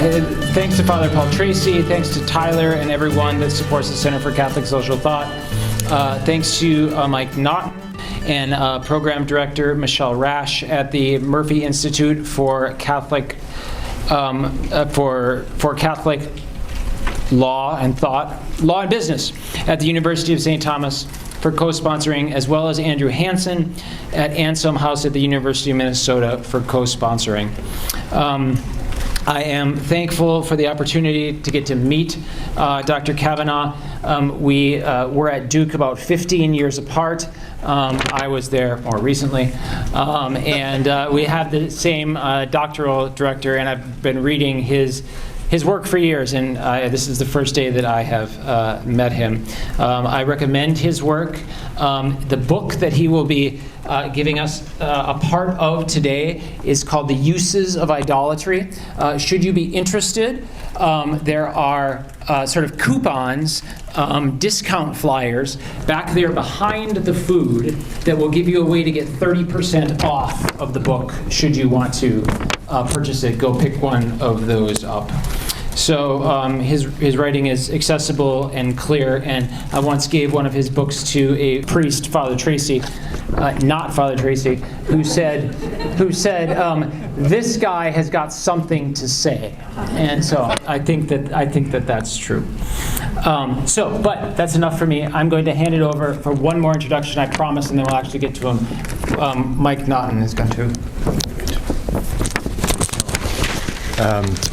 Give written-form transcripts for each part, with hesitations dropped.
Thanks to Father Paul Tracy, thanks to Tyler and everyone that supports the Center for Catholic Social Thought. Thanks to Mike Naughton and Program Director Michelle Rash at the Murphy Institute for Catholic for Catholic Law and Business at the University of St. Thomas for co-sponsoring, as well as Andrew Hansen at Anselm House at the University of Minnesota for co-sponsoring. I am thankful for the opportunity to get to meet Dr. Cavanaugh. We were at Duke about 15 years apart. I was there more recently. And we have the same doctoral director, and I've been reading his work for years, and this is the first day that I have met him. I recommend his work. The book that he will be giving us a part of today is called The Uses of Idolatry. Should you be interested, there are sort of coupons, discount flyers back there behind the food that will give you a way to get 30% off of the book should you want to purchase it. Go pick one of those up. So his writing is accessible and clear, and I once gave one of his books to a priest, Father Tracy, not Father Tracy, who said, this guy has got something to say, and so I think that that's true. But that's enough for me. I'm going to hand it over for one more introduction, I promise, and then we'll actually get to him. Mike Naughton is going to.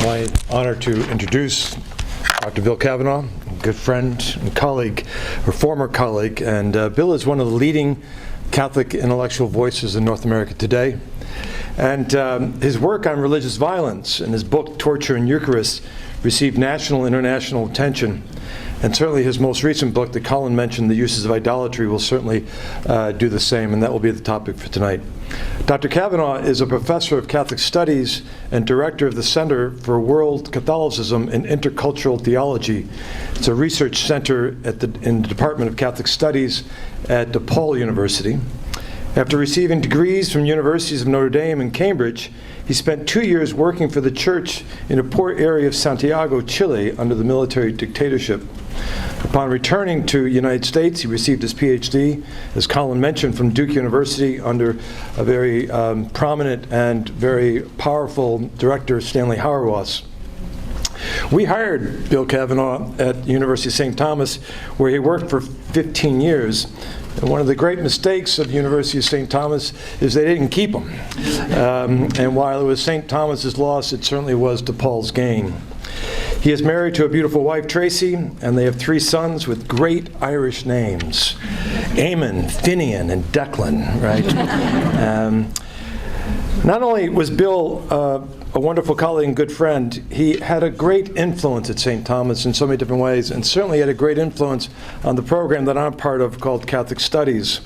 My honor to introduce Dr. Bill Cavanaugh, a good friend and colleague, or former colleague, and Bill is one of the leading Catholic intellectual voices in North America today. And his work on religious violence and his book, Torture and Eucharist, received national and international attention. And certainly his most recent book that Colin mentioned, The Uses of Idolatry, will certainly do the same, and that will be the topic for tonight. Dr. Cavanaugh is a professor of Catholic Studies and director of the Center for World Catholicism and Intercultural Theology. It's a research center in the Department of Catholic Studies at DePaul University. After receiving degrees from universities of Notre Dame and Cambridge, he spent 2 years working for the church in a poor area of Santiago, Chile, under the military dictatorship. Upon returning to the United States, he received his PhD, as Colin mentioned, from Duke University under a very prominent and very powerful director, Stanley Hauerwas. We hired Bill Cavanaugh at the University of St. Thomas, where he worked for 15 years. And one of the great mistakes of the University of St. Thomas is they didn't keep him. And while it was St. Thomas's loss, it certainly was DePaul's gain. He is married to a beautiful wife, Tracy, and they have 3 sons with great Irish names: Eamon, Finian, and Declan, right? Not only was Bill a wonderful colleague and good friend, he had a great influence at St. Thomas in so many different ways, and certainly had a great influence on the program that I'm part of called Catholic Studies.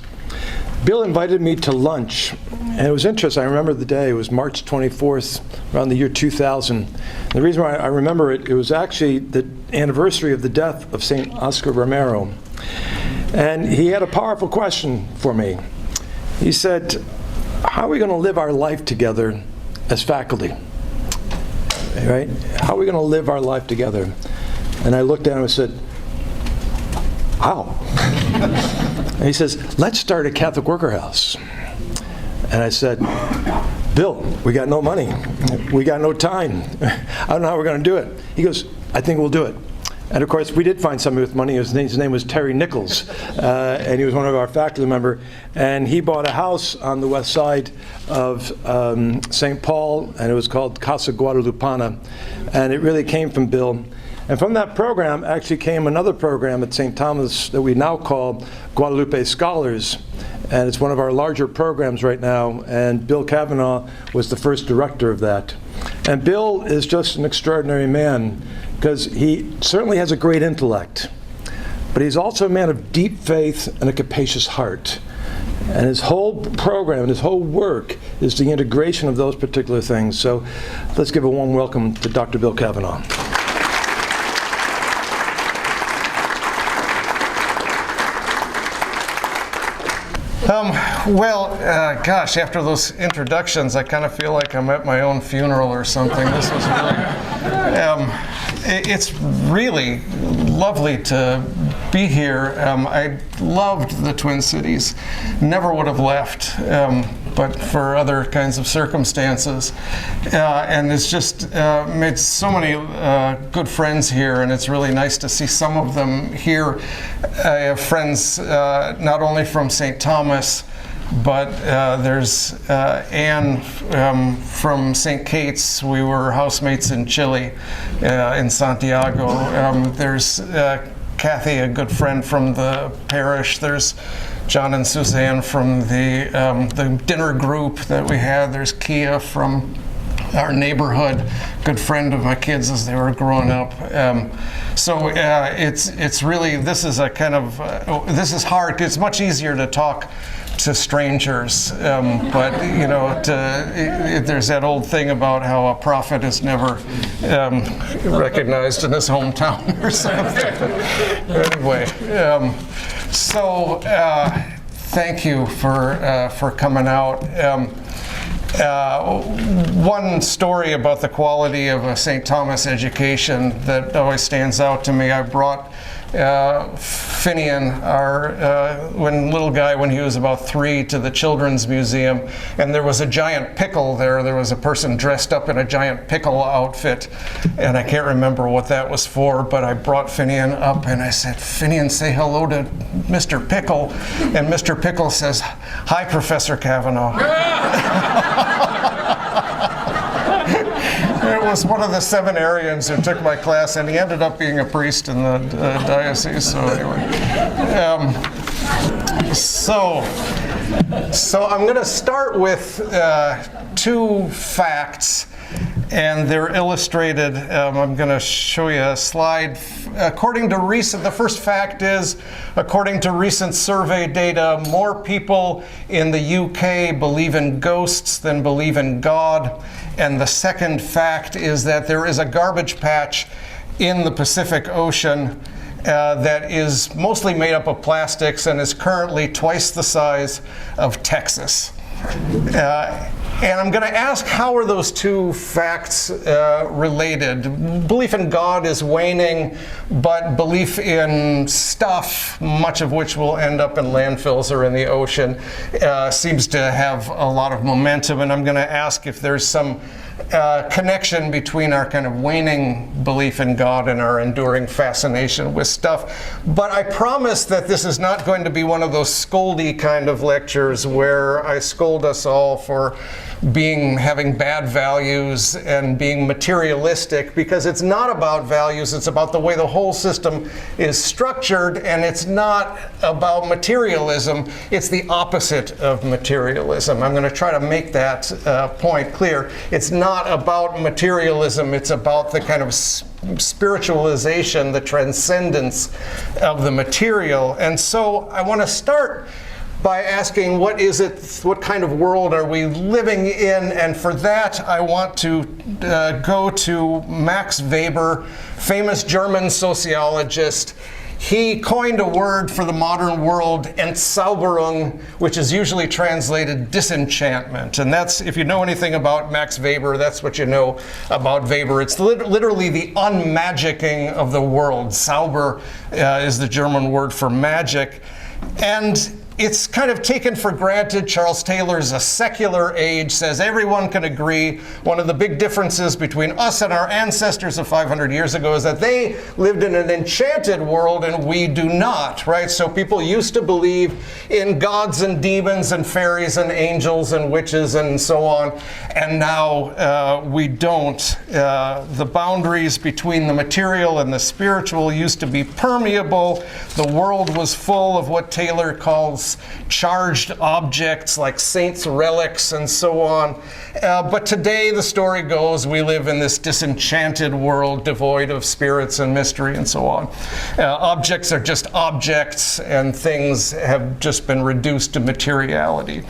Bill invited me to lunch, and it was interesting. I remember the day. It was March 24th, around the year 2000. The reason why I remember it, it was actually the anniversary of the death of St. Oscar Romero. And he had a powerful question for me. He said, how are we going to live our life together as faculty? Right? How are we going to live our life together? And I looked at him and said, how? And he says, let's start a Catholic worker house. And I said, Bill, we got no money. We got no time. I don't know how we're going to do it. He goes, I think we'll do it. And of course, we did find somebody with money. His name was Terry Nichols, and he was one of our faculty members. And he bought a house on the west side of St. Paul, and it was called Casa Guadalupana. And it really came from Bill. And from that program actually came another program at St. Thomas that we now call Guadalupe Scholars. And it's one of our larger programs right now, and Bill Cavanaugh was the first director of that. And Bill is just an extraordinary man, because he certainly has a great intellect, but he's also a man of deep faith and a capacious heart. And his whole program and his whole work is the integration of those particular things. So let's give a warm welcome to Dr. Bill Cavanaugh. Gosh, after those introductions, I kind of feel like I'm at my own funeral or something. This was really It's really lovely to be here. I loved the Twin Cities. Never would have left, but for other kinds of circumstances. And it's just made so many good friends here, and it's really nice to see some of them here. I have friends not only from St. Thomas, but there's Anne from St. Kate's. We were housemates in Chile, in Santiago. There's Kathy, a good friend from the parish. There's John and Suzanne from the dinner group that we had. There's Kia from our neighborhood, good friend of my kids as they were growing up. So it's really, this is a kind of, this is hard. It's much easier to talk to strangers, but you know, there's that old thing about how a prophet is never recognized in his hometown or something. Anyway, so thank you for coming out. One story about the quality of a St. Thomas education that always stands out to me. I brought Finian, when he was about 3, to the Children's Museum, and there was a giant pickle there. There was a person dressed up in a giant pickle outfit, and I can't remember what that was for, but I brought Finian up and I said, Finian, say hello to Mr. Pickle. And Mr. Pickle says, hi, Professor Cavanaugh. It was one of the seminarians who took my class, and he ended up being a priest in the diocese. So anyway, so I'm going to start with 2 facts, and they're illustrated. I'm going to show you a slide. According to the first fact is, according to recent survey data, more people in the UK believe in ghosts than believe in God. And the second fact is that there is a garbage patch in the Pacific Ocean that is mostly made up of plastics and is currently twice the size of Texas. And I'm going to ask, how are those 2 facts related? Belief in God is waning, but belief in stuff, much of which will end up in landfills or in the ocean, seems to have a lot of momentum. And I'm going to ask if there's some connection between our kind of waning belief in God and our enduring fascination with stuff. But I promise that this is not going to be one of those scoldy kind of lectures where I scold us all for having bad values and being materialistic, because it's not about values, it's about the way the whole system is structured, and it's not about materialism, it's the opposite of materialism. I'm going to try to make that point clear. It's not about materialism, it's about the kind of spiritualization, the transcendence of the material. And so I want to start by asking, what kind of world are we living in? And for that, I want to go to Max Weber, famous German sociologist. He coined a word for the modern world, Entzauberung, which is usually translated disenchantment. And that's, if you know anything about Max Weber, that's what you know about Weber. It's literally the unmagicking of the world. Zauber is the German word for magic. And it's kind of taken for granted. Charles Taylor's A Secular Age says everyone can agree one of the big differences between us and our ancestors of 500 years ago is that they lived in an enchanted world and we do not, right? So people used to believe in gods and demons and fairies and angels and witches and so on, and now we don't. The boundaries between the material and the spiritual used to be permeable. The world was full of what Taylor calls charged objects like saints' relics and so on. But today, the story goes, we live in this disenchanted world devoid of spirits and mystery and so on. Objects are just objects, and things have just been reduced to materiality.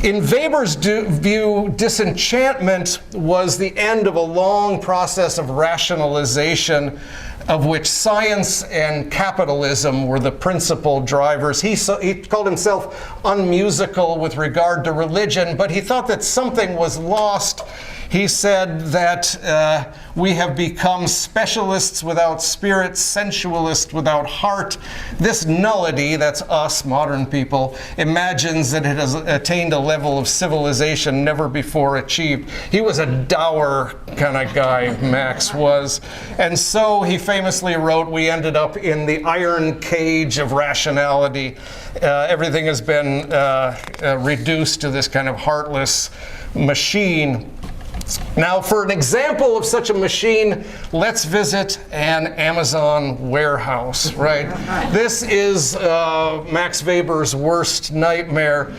In Weber's view, disenchantment was the end of a long process of rationalization of which science and capitalism were the principal drivers. He called himself unmusical with regard to religion, but he thought that something was lost He said that we have become specialists without spirit, sensualists without heart. This nullity, that's us, modern people, imagines that it has attained a level of civilization never before achieved. He was a dour kind of guy, Max was. And so he famously wrote, we ended up in the iron cage of rationality. Everything has been reduced to this kind of heartless machine. Now, for an example of such a machine, let's visit an Amazon warehouse, right? This is Max Weber's worst nightmare.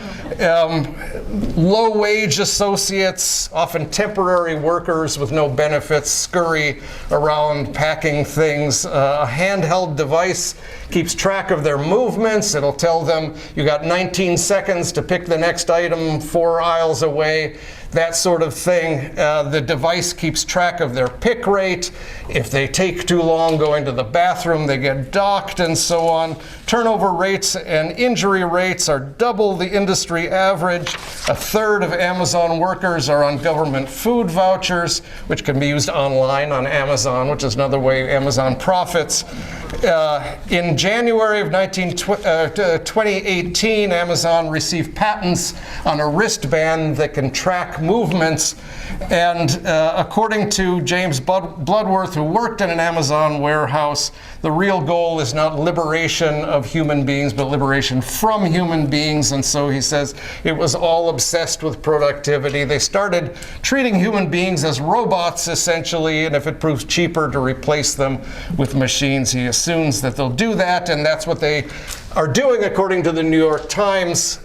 Low-wage associates, often temporary workers with no benefits, scurry around packing things. A handheld device keeps track of their movements. It'll tell them you got 19 seconds to pick the next item 4 aisles away. That sort of thing. The device keeps track of their pick rate. If they take too long going to the bathroom, they get docked and so on. Turnover rates and injury rates are double the industry average. A third of Amazon workers are on government food vouchers, which can be used online on Amazon, which is another way Amazon profits. In January of 2018, Amazon received patents on a wristband that can track movements. And according to James Bloodworth, who worked in an Amazon warehouse, the real goal is not liberation of human beings, but liberation from human beings. And so he says it was all obsessed with productivity. They started treating human beings as robots, essentially, and if it proves cheaper to replace them with machines, he assumes that they'll do that, and that's what they are doing, according to the New York Times.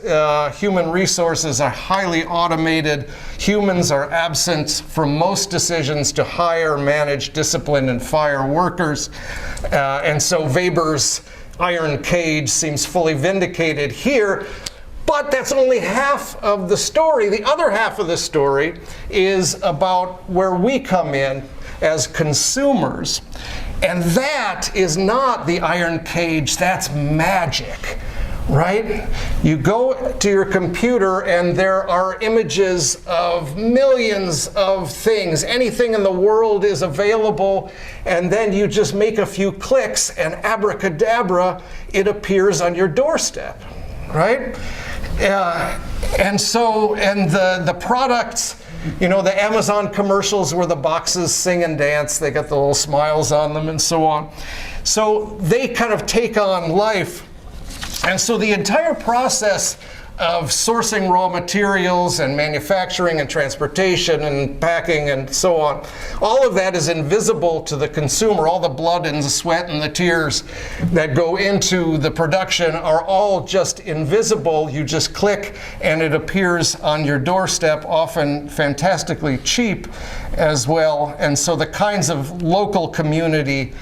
Human resources are highly automated. Humans are absent from most decisions to hire, manage, discipline, and fire workers. And so Weber's iron cage seems fully vindicated here. But that's only half of the story. The other half of the story is about where we come in as consumers. And that is not the iron cage, that's magic, right? You go to your computer and there are images of millions of things. Anything in the world is available, and then you just make a few clicks and abracadabra, it appears on your doorstep, right? And the products, you know, the Amazon commercials where the boxes sing and dance, they got the little smiles on them and so on. So they kind of take on life. And so the entire process of sourcing raw materials and manufacturing and transportation and packing and so on, all of that is invisible to the consumer. All the blood and the sweat and the tears that go into the production are all just invisible. You just click and it appears on your doorstep, often fantastically cheap as well. And so the kinds of local community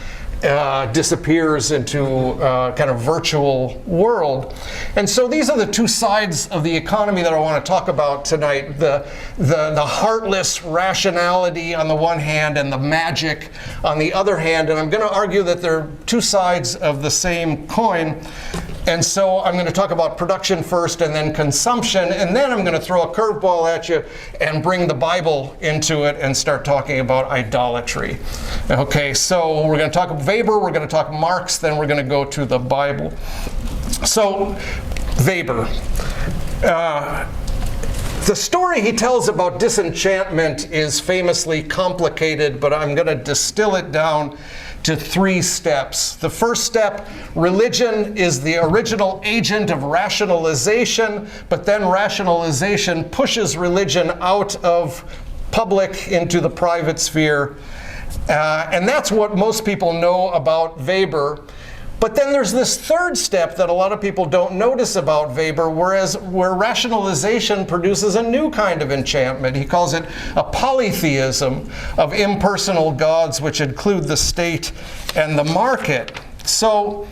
disappears into kind of virtual world. And so these are the two sides of the economy that I want to talk about tonight. The heartless rationality on the one hand and the magic on the other hand. And I'm going to argue that they're two sides of the same coin. And so I'm going to talk about production first and then consumption, and then I'm going to throw a curveball at you and bring the Bible into it and start talking about idolatry. Okay, so we're going to talk Weber, we're going to talk Marx, then we're going to go to the Bible. So, Weber. The story he tells about disenchantment is famously complicated, but I'm going to distill it down to 3 steps. The first step, religion is the original agent of rationalization, but then rationalization pushes religion out of public into the private sphere. And that's what most people know about Weber. But then there's this third step that a lot of people don't notice about Weber, where rationalization produces a new kind of enchantment. He calls it a polytheism of impersonal gods, which include the state and the market. So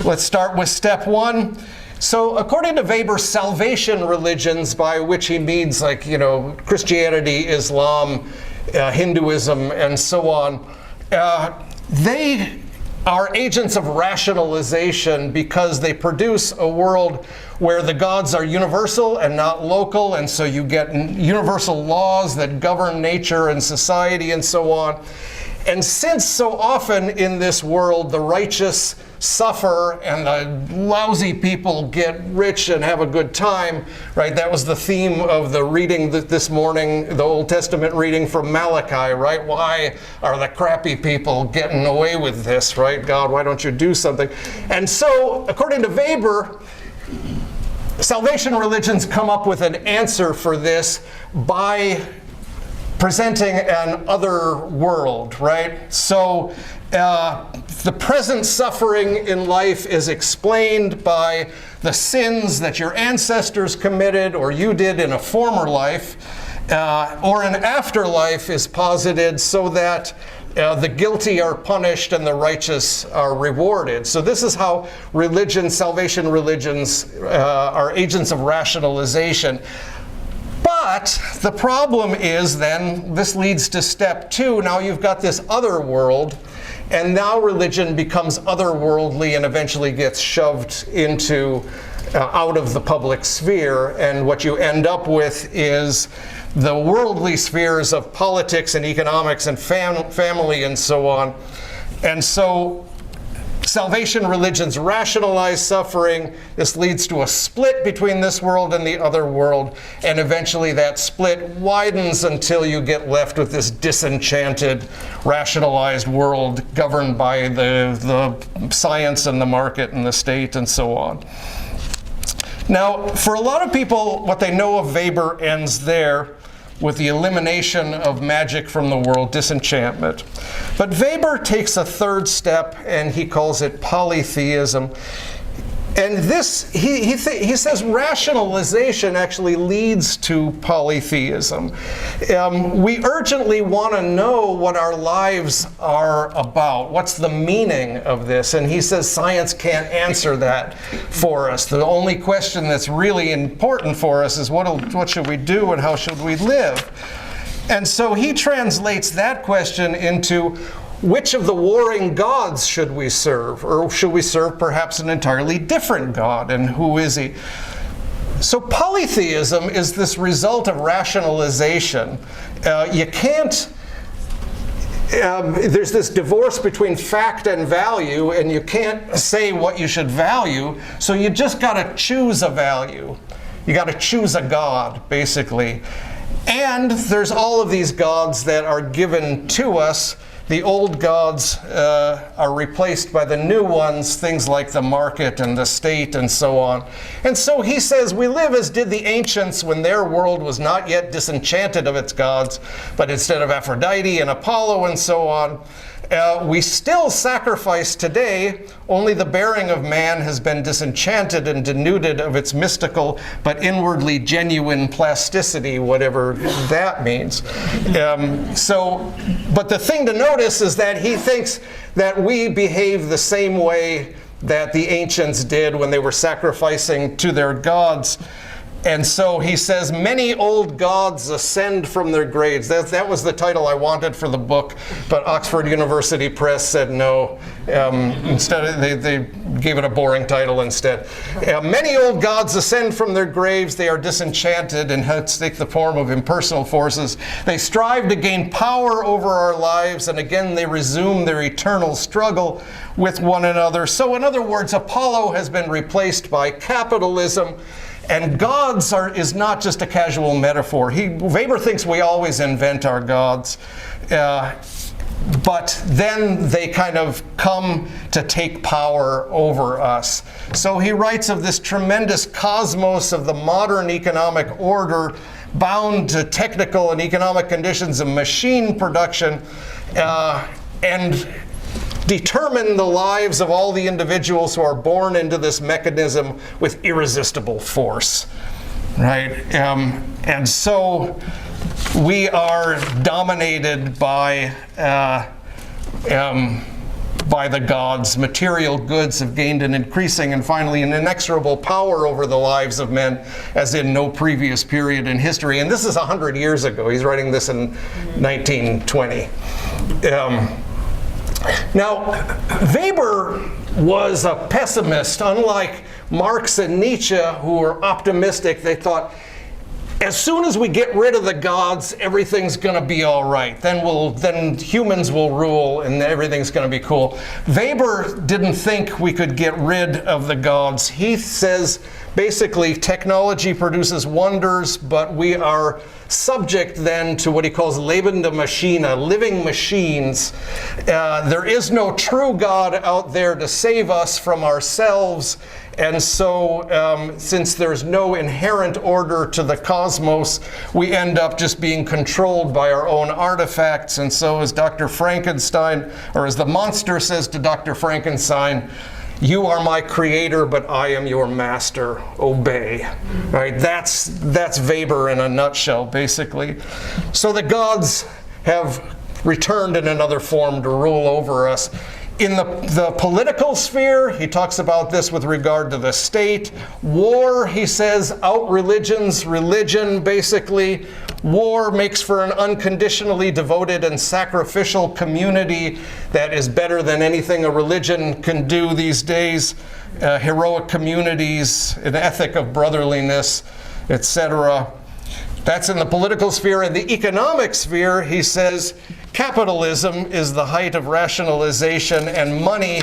let's start with step 1. So according to Weber, salvation religions, by which he means like, you know, Christianity, Islam, Hinduism, and so on, they are agents of rationalization because they produce a world where the gods are universal and not local, and so you get universal laws that govern nature and society and so on. And since so often in this world the righteous suffer and the lousy people get rich and have a good time, right? That was the theme of the reading this morning, the Old Testament reading from Malachi, right? Why are the crappy people getting away with this, right? God, why don't you do something? And so, according to Weber, salvation religions come up with an answer for this by presenting an other world, right? So the present suffering in life is explained by the sins that your ancestors committed or you did in a former life, or an afterlife is posited so that the guilty are punished and the righteous are rewarded. So this is how salvation religions are agents of rationalization. But the problem is then, this leads to step 2. Now you've got this other world, and now religion becomes otherworldly and eventually gets shoved into, out of the public sphere. And what you end up with is the worldly spheres of politics and economics and family and so on. And so salvation religions rationalize suffering. This leads to a split between this world and the other world, and eventually that split widens until you get left with this disenchanted, rationalized world governed by the science and the market and the state and so on. Now, for a lot of people, what they know of Weber ends there, with the elimination of magic from the world, disenchantment. But Weber takes a third step, and he calls it polytheism. And this, he says rationalization actually leads to polytheism. We urgently want to know what our lives are about. What's the meaning of this? And he says science can't answer that for us. The only question that's really important for us is what should we do and how should we live? And so he translates that question into, which of the warring gods should we serve? Or should we serve perhaps an entirely different god? And who is he? So polytheism is this result of rationalization. You can't, there's this divorce between fact and value, and you can't say what you should value, so you just got to choose a value. You got to choose a god, basically. And there's all of these gods that are given to us. The old gods are replaced by the new ones, things like the market and the state and so on. And so he says, we live as did the ancients when their world was not yet disenchanted of its gods, but instead of Aphrodite and Apollo and so on. We still sacrifice today, only the bearing of man has been disenchanted and denuded of its mystical but inwardly genuine plasticity, whatever that means. But the thing to notice is that he thinks that we behave the same way that the ancients did when they were sacrificing to their gods. And so he says, many old gods ascend from their graves. That was the title I wanted for the book, but Oxford University Press said no. Instead, they gave it a boring title instead. Many old gods ascend from their graves. They are disenchanted and hence take the form of impersonal forces. They strive to gain power over our lives, and again they resume their eternal struggle with one another. So in other words, Apollo has been replaced by capitalism. And gods is not just a casual metaphor. Weber thinks we always invent our gods, but then they kind of come to take power over us. So he writes of this tremendous cosmos of the modern economic order, bound to technical and economic conditions of machine production, and determine the lives of all the individuals who are born into this mechanism with irresistible force, right? And so we are dominated by the gods. Material goods have gained an increasing and finally an inexorable power over the lives of men as in no previous period in history. And this is 100 years ago. He's writing this in 1920. Now, Weber was a pessimist, unlike Marx and Nietzsche, who were optimistic. They thought, as soon as we get rid of the gods, everything's going to be all right. Then humans will rule and everything's going to be cool. Weber didn't think we could get rid of the gods. He says basically technology produces wonders, but we are subject then to what he calls lebende Maschine, living machines. There is no true God out there to save us from ourselves. And so, since there's no inherent order to the cosmos, we end up just being controlled by our own artifacts. And so, as Dr. Frankenstein, or as the monster says to Dr. Frankenstein, "You are my creator, but I am your master. Obey." Right? That's Weber in a nutshell, basically. So the gods have returned in another form to rule over us. In the political sphere, he talks about this with regard to the state. War, he says, out religions, religion, basically. War makes for an unconditionally devoted and sacrificial community that is better than anything a religion can do these days. Heroic communities, an ethic of brotherliness, etc. That's in the political sphere. In the economic sphere, he says, capitalism is the height of rationalization, and money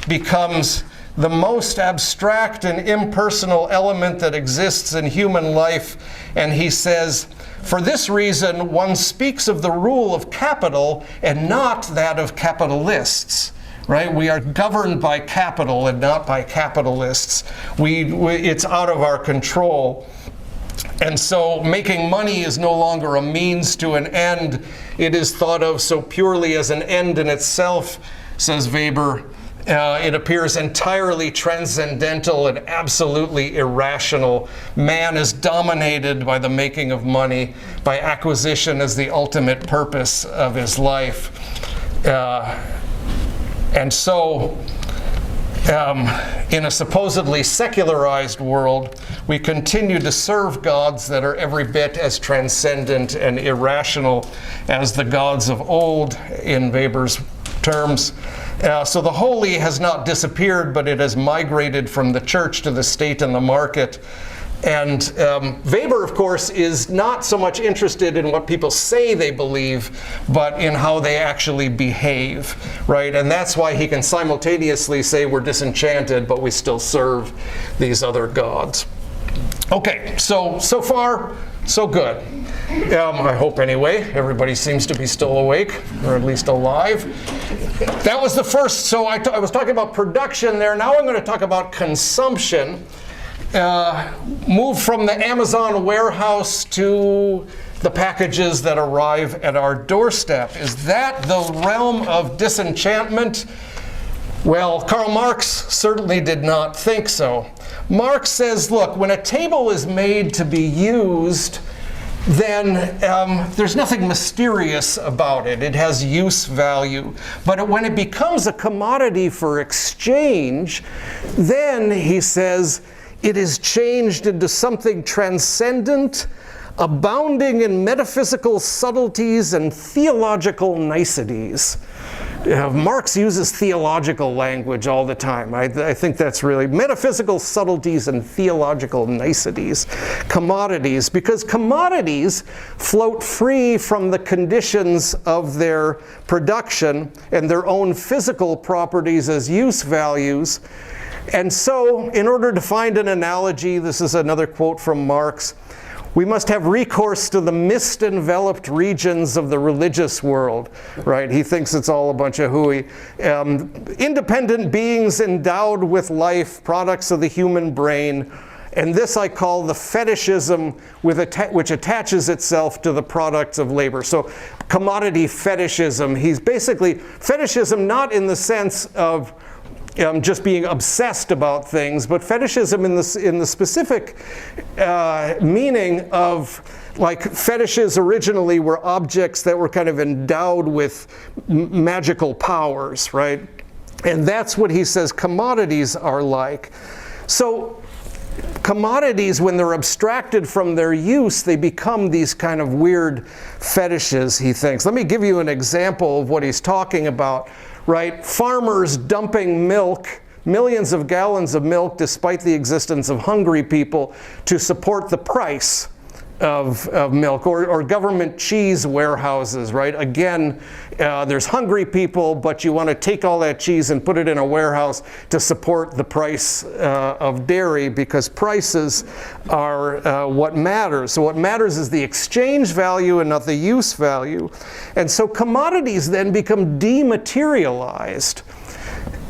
becomes the most abstract and impersonal element that exists in human life. And he says, for this reason, one speaks of the rule of capital and not that of capitalists. Right? We are governed by capital and not by capitalists. It's out of our control. And so making money is no longer a means to an end. It is thought of so purely as an end in itself, says Weber. It appears entirely transcendental and absolutely irrational. Man is dominated by the making of money, by acquisition as the ultimate purpose of his life. And so, in a supposedly secularized world, we continue to serve gods that are every bit as transcendent and irrational as the gods of old, in Weber's terms. So the holy has not disappeared, but it has migrated from the church to the state and the market. And Weber, of course, is not so much interested in what people say they believe, but in how they actually behave, right? And that's why he can simultaneously say we're disenchanted, but we still serve these other gods. Okay, so far, so good. I hope anyway. Everybody seems to be still awake, or at least alive. That was the first. So I was talking about production there. Now I'm going to talk about consumption. Move from the Amazon warehouse to the packages that arrive at our doorstep. Is that the realm of disenchantment? Well, Karl Marx certainly did not think so. Marx says, look, when a table is made to be used, then there's nothing mysterious about it. It has use value. But when it becomes a commodity for exchange, then, he says, it is changed into something transcendent, abounding in metaphysical subtleties and theological niceties. Marx uses theological language all the time. I think that's really metaphysical subtleties and theological niceties. Commodities, because commodities float free from the conditions of their production and their own physical properties as use values. And so, in order to find an analogy, this is another quote from Marx, we must have recourse to the mist-enveloped regions of the religious world, right? He thinks it's all a bunch of hooey. Independent beings endowed with life, products of the human brain, and this I call the fetishism which attaches itself to the products of labor. So commodity fetishism, he's basically, fetishism not in the sense of just being obsessed about things, but fetishism in the specific meaning of, like, fetishes originally were objects that were kind of endowed with magical powers, right? And that's what he says commodities are like. So commodities, when they're abstracted from their use, they become these kind of weird fetishes, he thinks. Let me give you an example of what he's talking about. right? Farmers dumping milk, millions of gallons of milk, despite the existence of hungry people, to support the price of milk, or government cheese warehouses, right? Again, there's hungry people, but you want to take all that cheese and put it in a warehouse to support the price of dairy, because prices are what matters. So what matters is the exchange value and not the use value. And so commodities then become dematerialized.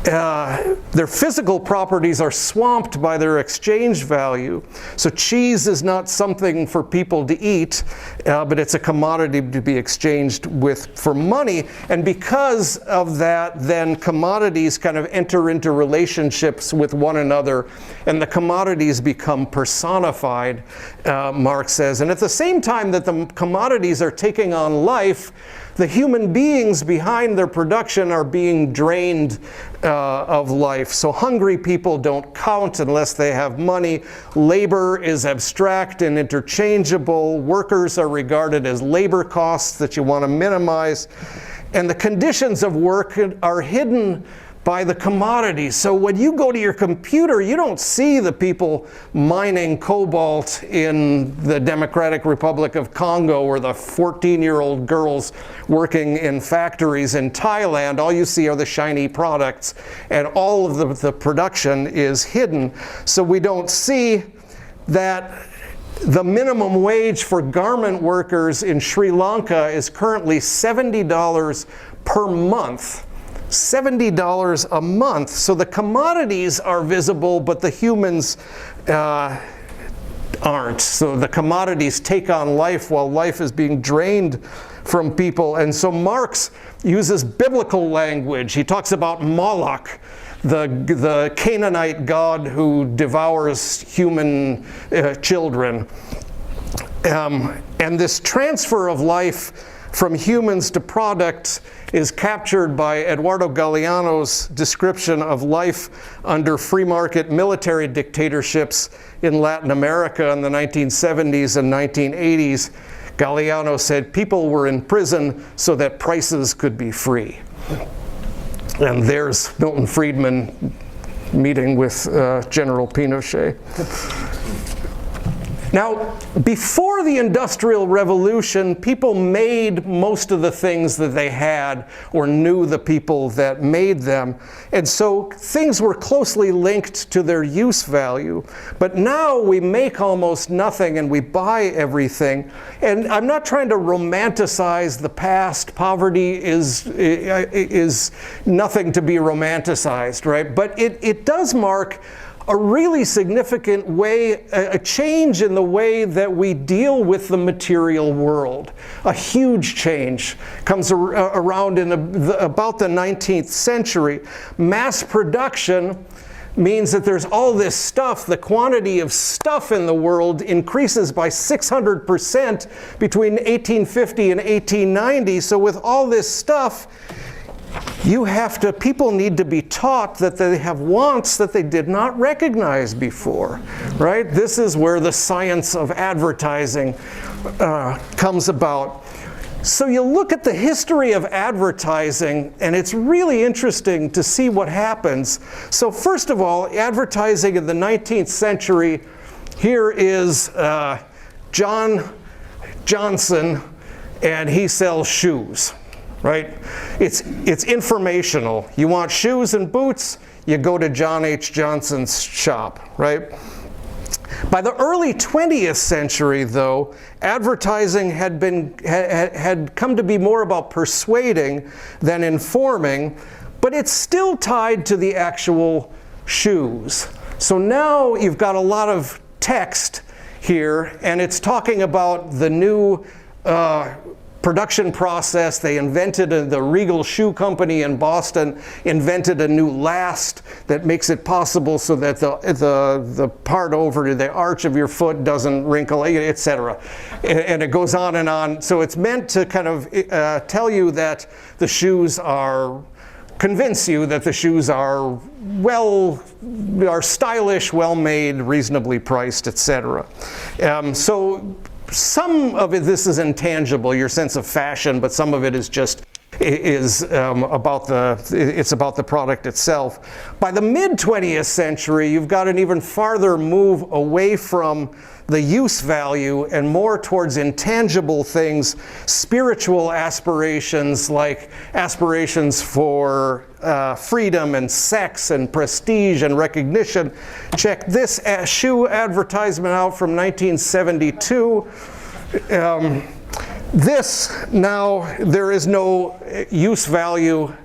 Their physical properties are swamped by their exchange value. So cheese is not something for people to eat, but it's a commodity to be exchanged with for money. And because of that, then commodities kind of enter into relationships with one another, and the commodities become personified, Marx says. And at the same time that the commodities are taking on life, the human beings behind their production are being drained of life. So hungry people don't count unless they have money. Labor is abstract and interchangeable. Workers are regarded as labor costs that you want to minimize. And the conditions of work are hidden by the commodities. So when you go to your computer, you don't see the people mining cobalt in the Democratic Republic of Congo, or the 14-year-old girls working in factories in Thailand. All you see are the shiny products, and all of the production is hidden. So we don't see that the minimum wage for garment workers in Sri Lanka is currently $70 per month. $70 a month. So the commodities are visible, but the humans aren't. So the commodities take on life while life is being drained from people. And so Marx uses biblical language. He talks about Moloch, the Canaanite god who devours human children. And this transfer of life from humans to products is captured by Eduardo Galeano's description of life under free market military dictatorships in Latin America in the 1970s and 1980s. Galeano said people were in prison so that prices could be free. And there's Milton Friedman meeting with General Pinochet. Now, before the Industrial Revolution, people made most of the things that they had, or knew the people that made them. And so things were closely linked to their use value. But now we make almost nothing and we buy everything. And I'm not trying to romanticize the past. Poverty is nothing to be romanticized, right? But it does mark a really significant way, a change in the way that we deal with the material world. A huge change comes around in about the 19th century. Mass production means that there's all this stuff. The quantity of stuff in the world increases by 600% between 1850 and 1890. So with all this stuff, people need to be taught that they have wants that they did not recognize before, right? This is where the science of advertising comes about. So you look at the history of advertising, and it's really interesting to see what happens. So first of all, advertising in the 19th century, here is John Johnson, and he sells shoes. Right? It's informational. You want shoes and boots, you go to John H. Johnson's shop, right? By the early 20th century, though, advertising had come to be more about persuading than informing, but it's still tied to the actual shoes. So now you've got a lot of text here, and it's talking about the new production process. They invented the Regal Shoe Company in Boston invented a new last that makes it possible so that the part over to the arch of your foot doesn't wrinkle, etc. And it goes on and on. So it's meant to kind of tell you that the shoes convince you that the shoes are stylish, well-made, reasonably priced, etc. So some of this is intangible, your sense of fashion, but some of it is just is about the product itself. By the mid-20th century, you've got an even farther move away from the use value and more towards intangible things, spiritual aspirations like aspirations for freedom and sex and prestige and recognition. Check this shoe advertisement out from 1972. This, now, there is no use value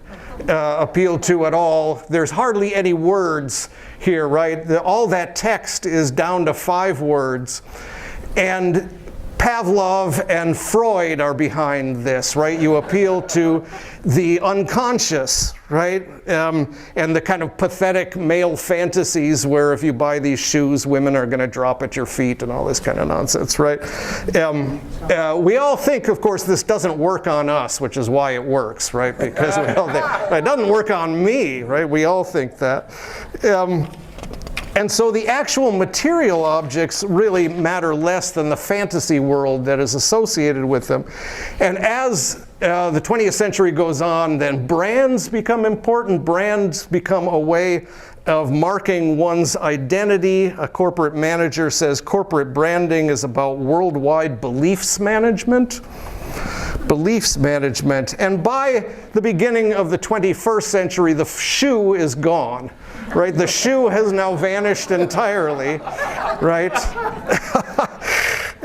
appealed to at all. There's hardly any words here, right? All that text is down to 5 words. And Pavlov and Freud are behind this, right? You appeal to the unconscious, right? And the kind of pathetic male fantasies where if you buy these shoes, women are going to drop at your feet and all this kind of nonsense, right? We all think, of course, this doesn't work on us, which is why it works, right? Because we all think, it doesn't work on me, right? We all think that. And so the actual material objects really matter less than the fantasy world that is associated with them. And as the 20th century goes on, then brands become important. Brands become a way of marking one's identity. A corporate manager says corporate branding is about worldwide beliefs management. Beliefs management. And by the beginning of the 21st century, the shoe is gone. Right? The shoe has now vanished entirely, right?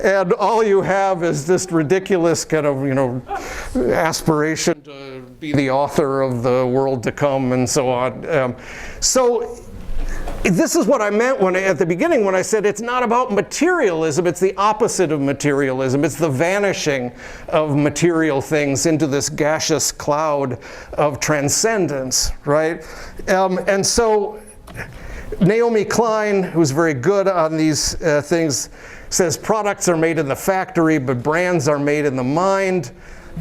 And all you have is this ridiculous kind of, aspiration to be the author of the world to come and so on. So this is what I meant at the beginning when I said it's not about materialism, it's the opposite of materialism. It's the vanishing of material things into this gaseous cloud of transcendence, right? And so Naomi Klein, who's very good on these things, says products are made in the factory, but brands are made in the mind.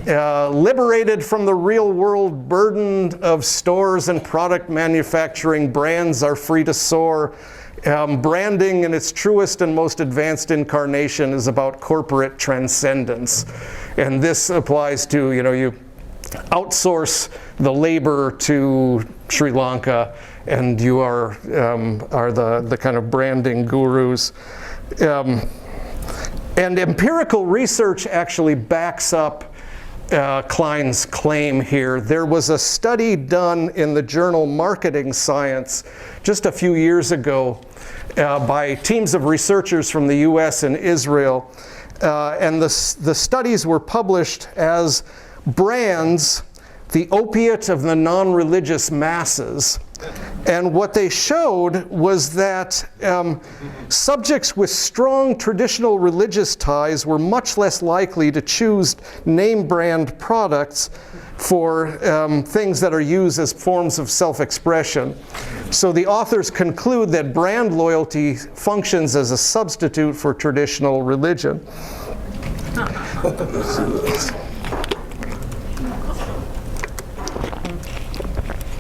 Liberated from the real world burden of stores and product manufacturing, brands are free to soar. Branding in its truest and most advanced incarnation is about corporate transcendence. And this applies to, you outsource the labor to Sri Lanka and you are the kind of branding gurus. And empirical research actually backs up Klein's claim here. There was a study done in the journal Marketing Science just a few years ago by teams of researchers from the US and Israel. And the studies were published as Brands, the Opiate of the Non-Religious Masses. And what they showed was that subjects with strong traditional religious ties were much less likely to choose name brand products for things that are used as forms of self-expression. So the authors conclude that brand loyalty functions as a substitute for traditional religion.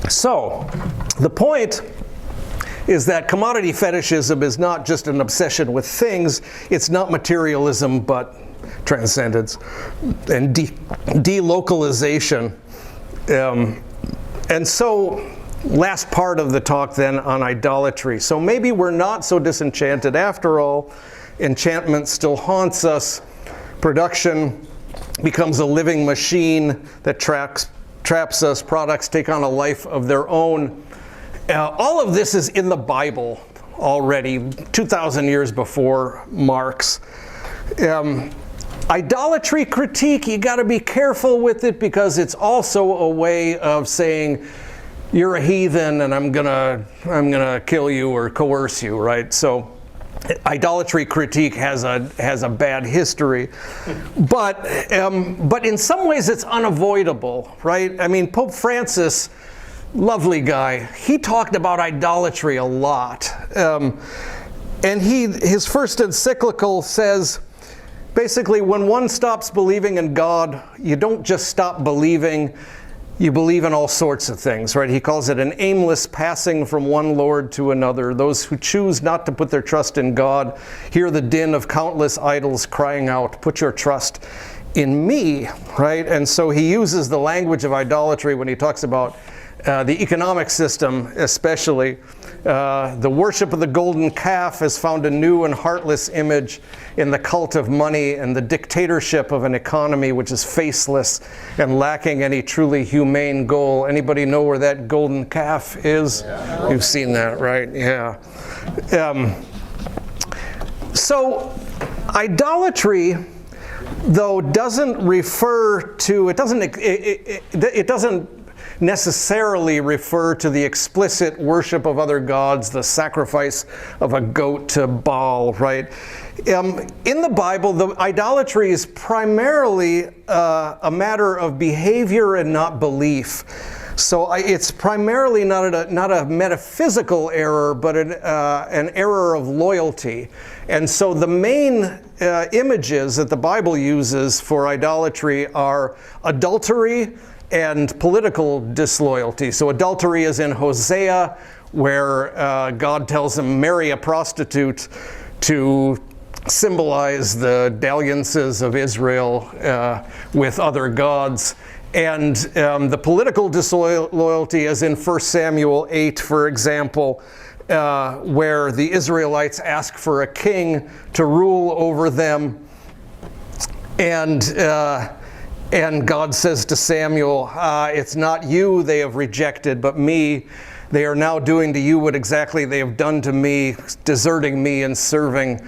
So, the point is that commodity fetishism is not just an obsession with things, it's not materialism, but transcendence and delocalization. And so, last part of the talk then on idolatry. So maybe we're not so disenchanted after all. Enchantment still haunts us. Production becomes a living machine that traps us. Products take on a life of their own. All of this is in the Bible already, 2,000 years before Marx. Idolatry critique, you got to be careful with it because it's also a way of saying you're a heathen and I'm gonna kill you or coerce you, right? So idolatry critique has a bad history, but in some ways it's unavoidable, right? I mean, Pope Francis, lovely guy, he talked about idolatry a lot, and his first encyclical says, basically, when one stops believing in God, you don't just stop believing. You believe in all sorts of things, right? He calls it an aimless passing from one Lord to another. Those who choose not to put their trust in God hear the din of countless idols crying out, "Put your trust in me, right? And so he uses the language of idolatry when he talks about the economic system, especially. The worship of the golden calf has found a new and heartless image in the cult of money and the dictatorship of an economy which is faceless and lacking any truly humane goal. Anybody know where that golden calf is? Yeah. You've seen that, right? Yeah. So idolatry, though, doesn't refer to, it doesn't necessarily refer to the explicit worship of other gods, the sacrifice of a goat to Baal, right? In the Bible, the idolatry is primarily a matter of behavior and not belief. So it's primarily not a metaphysical error, but an error of loyalty. And so the main images that the Bible uses for idolatry are adultery and political disloyalty. So adultery is in Hosea, where God tells him, marry a prostitute to symbolize the dalliances of Israel with other gods. And the political disloyalty is in 1 Samuel 8, for example, where the Israelites ask for a king to rule over them. And God says to Samuel, it's not you they have rejected, but me. They are now doing to you what exactly they have done to me, deserting me and serving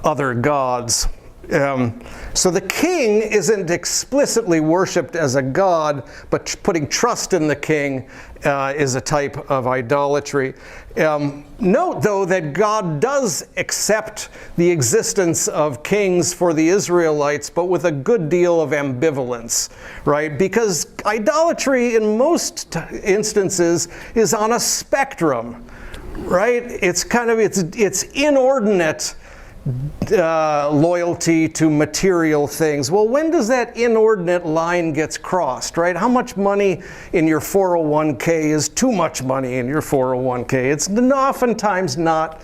other gods. So the king isn't explicitly worshipped as a god, but putting trust in the king is a type of idolatry. Note, though, that God does accept the existence of kings for the Israelites, but with a good deal of ambivalence, right? Because idolatry, in most instances, is on a spectrum, right? It's inordinate loyalty to material things. Well, when does that inordinate line gets crossed, right? How much money in your 401k is too much money in your 401k? It's oftentimes not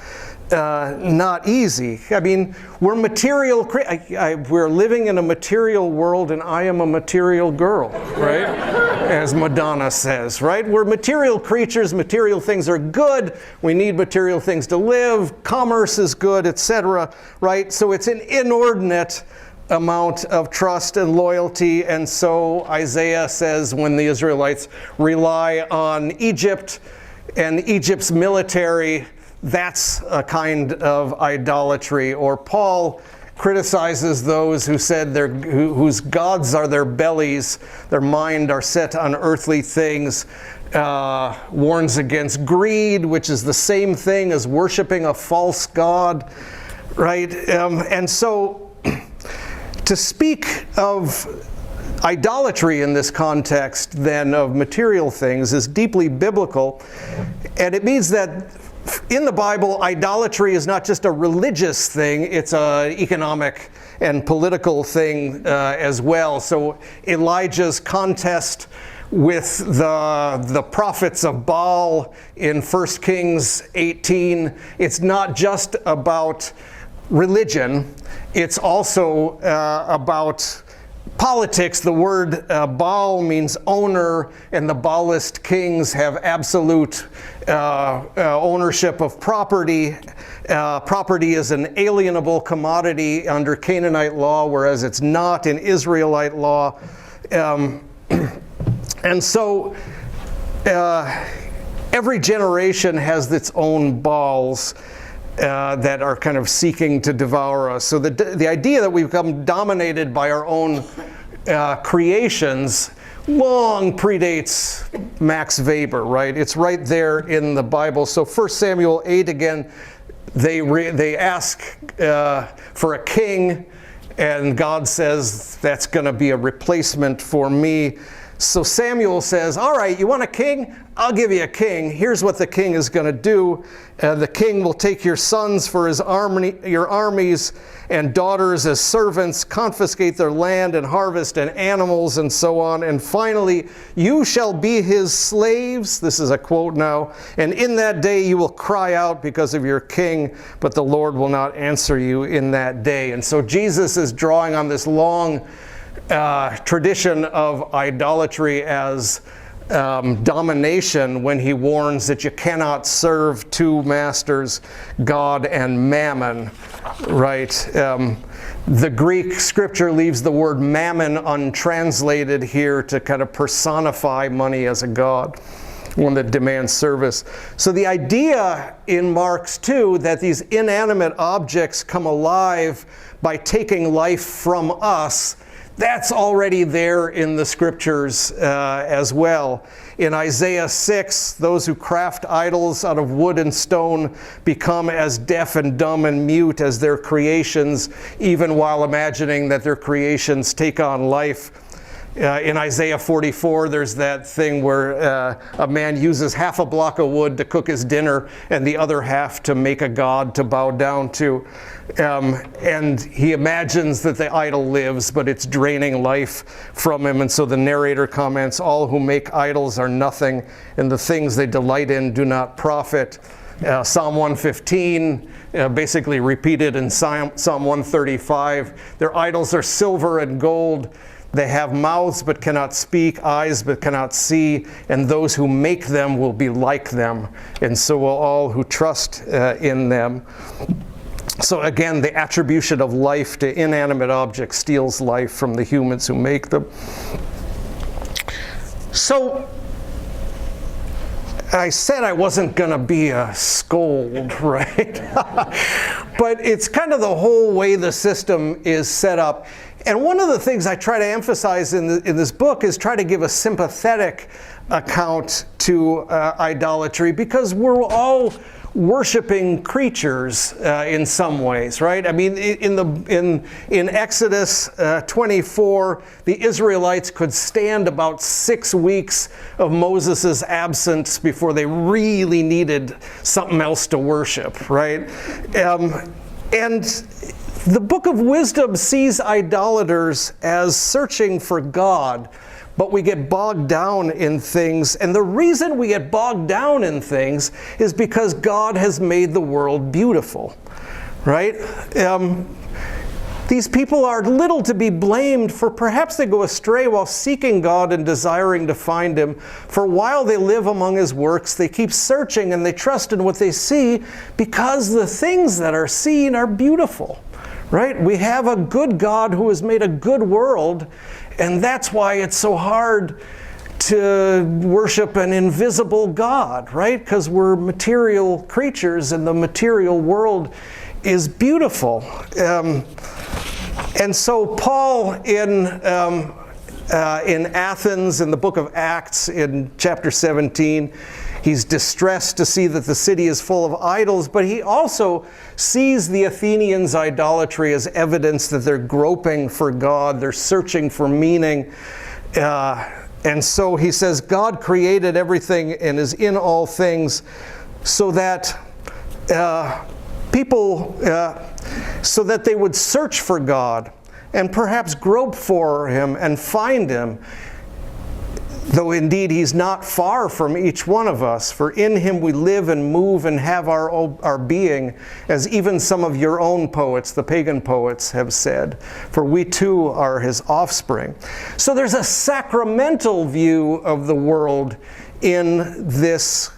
easy. I mean, we're we're living in a material world, and I am a material girl, right? As Madonna says, right? We're material creatures. Material things are good. We need material things to live. Commerce is good, etc., right? So it's an inordinate amount of trust and loyalty. And so Isaiah says when the Israelites rely on Egypt and Egypt's military, that's a kind of idolatry. Or Paul criticizes those who said whose gods are their bellies, their mind are set on earthly things, warns against greed, which is the same thing as worshiping a false god, right? And so to speak of idolatry in this context, then, of material things is deeply biblical, and it means that in the Bible, idolatry is not just a religious thing, it's an economic and political thing as well. So Elijah's contest with the prophets of Baal in 1 Kings 18, it's not just about religion, it's also about politics. The word Baal means owner, and the Baalist kings have absolute ownership of property. Property is an alienable commodity under Canaanite law, whereas it's not in Israelite law. And so every generation has its own Baals that are kind of seeking to devour us. So the idea that we've become dominated by our own creations long predates Max Weber, right? It's right there in the Bible. So 1 Samuel 8 again, they ask for a king, and God says that's going to be a replacement for me. So Samuel says, all right, you want a king? I'll give you a king. Here's what the king is going to do. The king will take your sons for his your armies, and daughters as servants, confiscate their land and harvest and animals and so on. And finally, you shall be his slaves. This is a quote now. And in that day you will cry out because of your king, but the Lord will not answer you in that day. And so Jesus is drawing on this long tradition of idolatry as domination when he warns that you cannot serve two masters, God and Mammon, right? The Greek scripture leaves the word mammon untranslated here to kind of personify money as a god, one that demands service. So the idea in Marx 2 that these inanimate objects come alive by taking life from us, that's already there in the scriptures as well. In Isaiah 6, those who craft idols out of wood and stone become as deaf and dumb and mute as their creations, even while imagining that their creations take on life. In Isaiah 44, there's that thing where a man uses half a block of wood to cook his dinner and the other half to make a god to bow down to. And he imagines that the idol lives, but it's draining life from him. And so the narrator comments, all who make idols are nothing, and the things they delight in do not profit. Psalm 115, basically repeated in Psalm 135, their idols are silver and gold. They have mouths but cannot speak, eyes but cannot see, and those who make them will be like them, and so will all who trust in them. So again, the attribution of life to inanimate objects steals life from the humans who make them. So I said I wasn't going to be a scold, right? But it's kind of the whole way the system is set up. And one of the things I try to emphasize in this book is try to give a sympathetic account to idolatry, because we're all worshiping creatures in some ways, right? I mean, in Exodus 24, the Israelites could stand about 6 weeks of Moses' absence before they really needed something else to worship, right? And the Book of Wisdom sees idolaters as searching for God, but we get bogged down in things. And the reason we get bogged down in things is because God has made the world beautiful, right? These people are little to be blamed, for perhaps they go astray while seeking God and desiring to find Him. For while they live among His works, they keep searching and they trust in what they see, because the things that are seen are beautiful. Right? We have a good God who has made a good world, and that's why it's so hard to worship an invisible God, right? Because we're material creatures and the material world is beautiful. And so Paul in Athens, in the book of Acts, in chapter 17, he's distressed to see that the city is full of idols, but he also sees the Athenians' idolatry as evidence that they're groping for God, they're searching for meaning. And so he says, God created everything and is in all things so that so that they would search for God and perhaps grope for Him and find Him. Though indeed He's not far from each one of us, for in Him we live and move and have our being, as even some of your own poets, the pagan poets, have said, for we too are His offspring. So there's a sacramental view of the world in this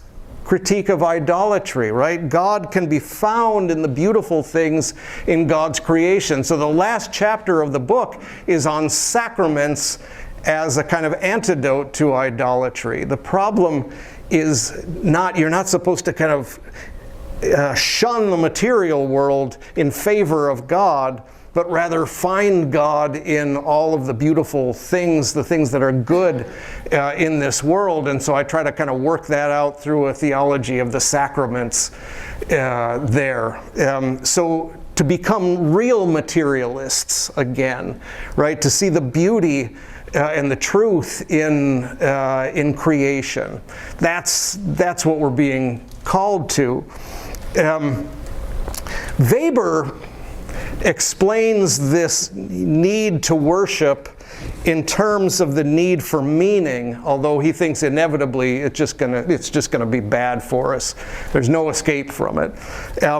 critique of idolatry, right? God can be found in the beautiful things in God's creation. So the last chapter of the book is on sacraments as a kind of antidote to idolatry. The problem is you're not supposed to kind of shun the material world in favor of God, but rather find God in all of the beautiful things, the things that are good in this world. And so I try to kind of work that out through a theology of the sacraments there. So to become real materialists again, right? To see the beauty and the truth in creation. That's what we're being called to. Weber explains this need to worship in terms of the need for meaning, although he thinks inevitably it's just gonna be bad for us. There's no escape from it.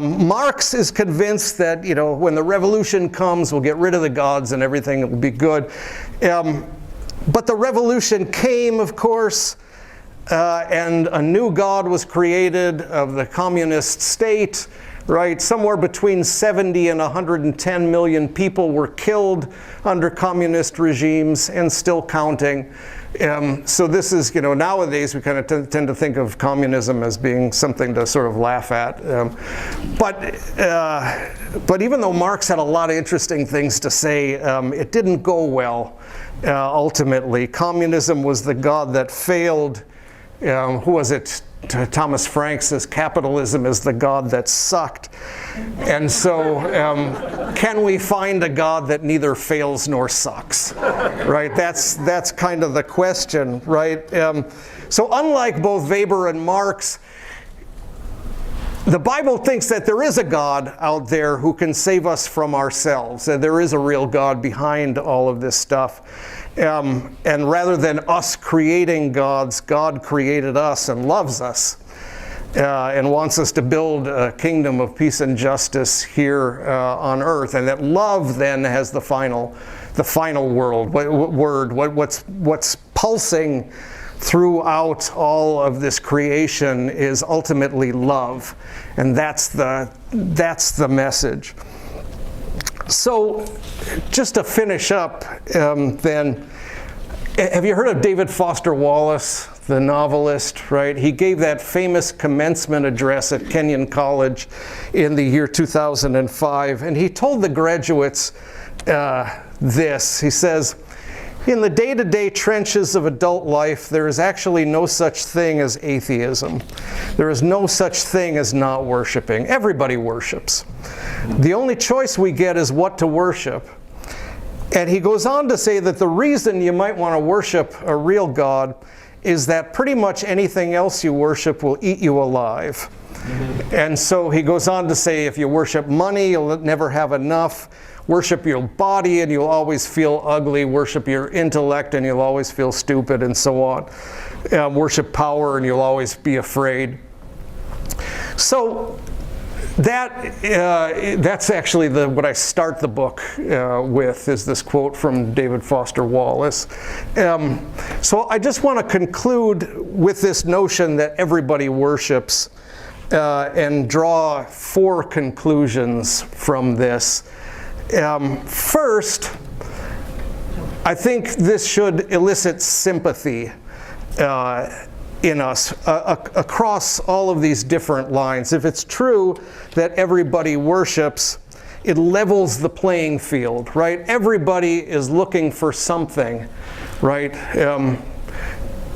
Marx is convinced that, you know, when the revolution comes, we'll get rid of the gods and everything will be good. But the revolution came, of course, and a new god was created of the communist state. Right, somewhere between 70 and 110 million people were killed under communist regimes, and still counting. So this is, you know, nowadays we kind of tend to think of communism as being something to sort of laugh at. But even though Marx had a lot of interesting things to say, it didn't go well ultimately. Communism was the god that failed. Who was it? Thomas Frank says capitalism is the god that sucked. And so can we find a god that neither fails nor sucks? Right? That's kind of the question, right? So unlike both Weber and Marx, the Bible thinks that there is a God out there who can save us from ourselves, and there is a real God behind all of this stuff. And rather than us creating gods, God created us and loves us and wants us to build a kingdom of peace and justice here on earth. And that love then has the final word. What's pulsing throughout all of this creation is ultimately love, and that's the message. So, just to finish up, then, have you heard of David Foster Wallace, the novelist, right? He gave that famous commencement address at Kenyon College in the year 2005, and he told the graduates this. He says, "In the day-to-day trenches of adult life, there is actually no such thing as atheism. There is no such thing as not worshiping. Everybody worships. The only choice we get is what to worship." And he goes on to say that the reason you might want to worship a real God is that pretty much anything else you worship will eat you alive. And so he goes on to say, if you worship money, you'll never have enough. Worship your body and you'll always feel ugly. Worship your intellect and you'll always feel stupid, and so on. Worship power and you'll always be afraid. So that's actually what I start the book with, is this quote from David Foster Wallace. So I just want to conclude with this notion that everybody worships and draw 4 conclusions from this. First, I think this should elicit sympathy in us across all of these different lines. If it's true that everybody worships, it levels the playing field, right? Everybody is looking for something, right?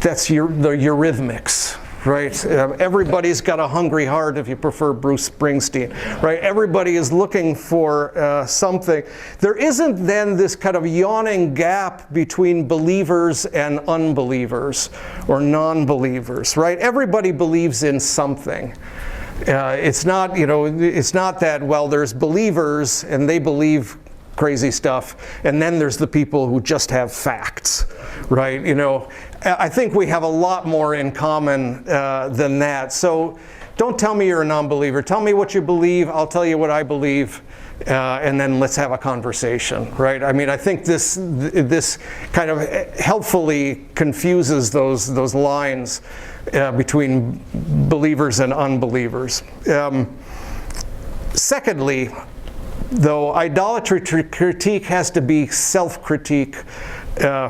That's the Eurythmics. Right? Everybody's got a hungry heart, if you prefer Bruce Springsteen. Right? Everybody is looking for something. There isn't then this kind of yawning gap between believers and unbelievers or non-believers. Right? Everybody believes in something. It's not, it's not that, well, there's believers and they believe crazy stuff, and then there's the people who just have facts, right? I think we have a lot more in common than that. So don't tell me you're a non-believer. Tell me what you believe. I'll tell you what I believe, and then let's have a conversation, right? I mean, I think this kind of helpfully confuses those lines between believers and unbelievers. Secondly, though, idolatry critique has to be self-critique,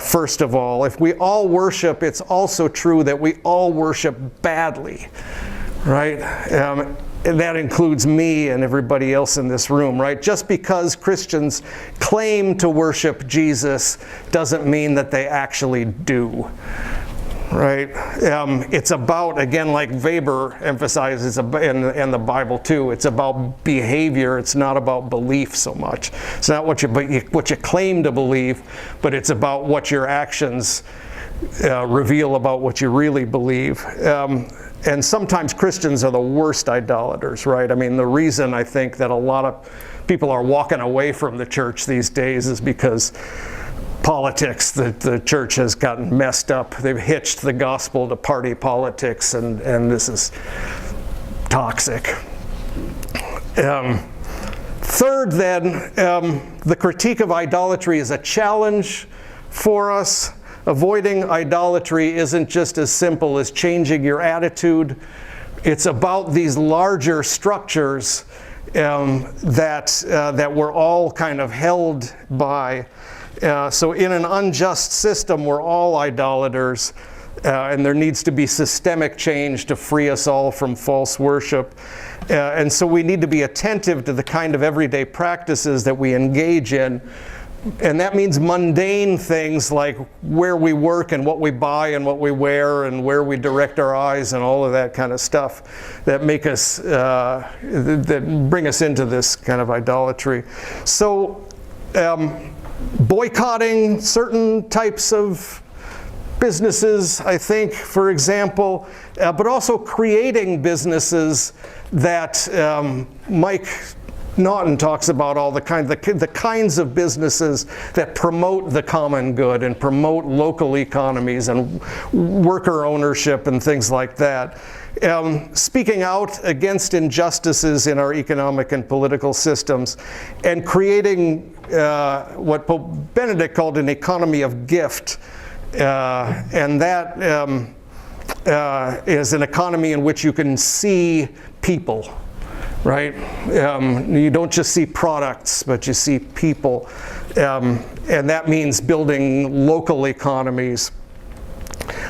first of all. If we all worship, it's also true that we all worship badly, right? And that includes me and everybody else in this room, right? Just because Christians claim to worship Jesus doesn't mean that they actually do. Right? It's about, again, like Weber emphasizes in the Bible too, it's about behavior. It's not about belief so much. It's not what you claim to believe, but it's about what your actions reveal about what you really believe. and sometimes Christians are the worst idolaters, right? I mean, the reason I think that a lot of people are walking away from the church these days is because politics, the church has gotten messed up. They've hitched the gospel to party politics, and this is toxic. Third, then, the critique of idolatry is a challenge for us. Avoiding idolatry isn't just as simple as changing your attitude. It's about these larger structures that we're all kind of held by. So in an unjust system, we're all idolaters, and there needs to be systemic change to free us all from false worship. And so we need to be attentive to the kind of everyday practices that we engage in. And that means mundane things like where we work and what we buy and what we wear and where we direct our eyes and all of that kind of stuff that make us, that bring us into this kind of idolatry. So boycotting certain types of businesses, I think, for example, but also creating businesses that Mike Naughton talks about, all the kinds of businesses that promote the common good and promote local economies and worker ownership and things like that. Speaking out against injustices in our economic and political systems, and creating what Pope Benedict called an economy of gift. And that is an economy in which you can see people, right? You don't just see products, but you see people. And that means building local economies.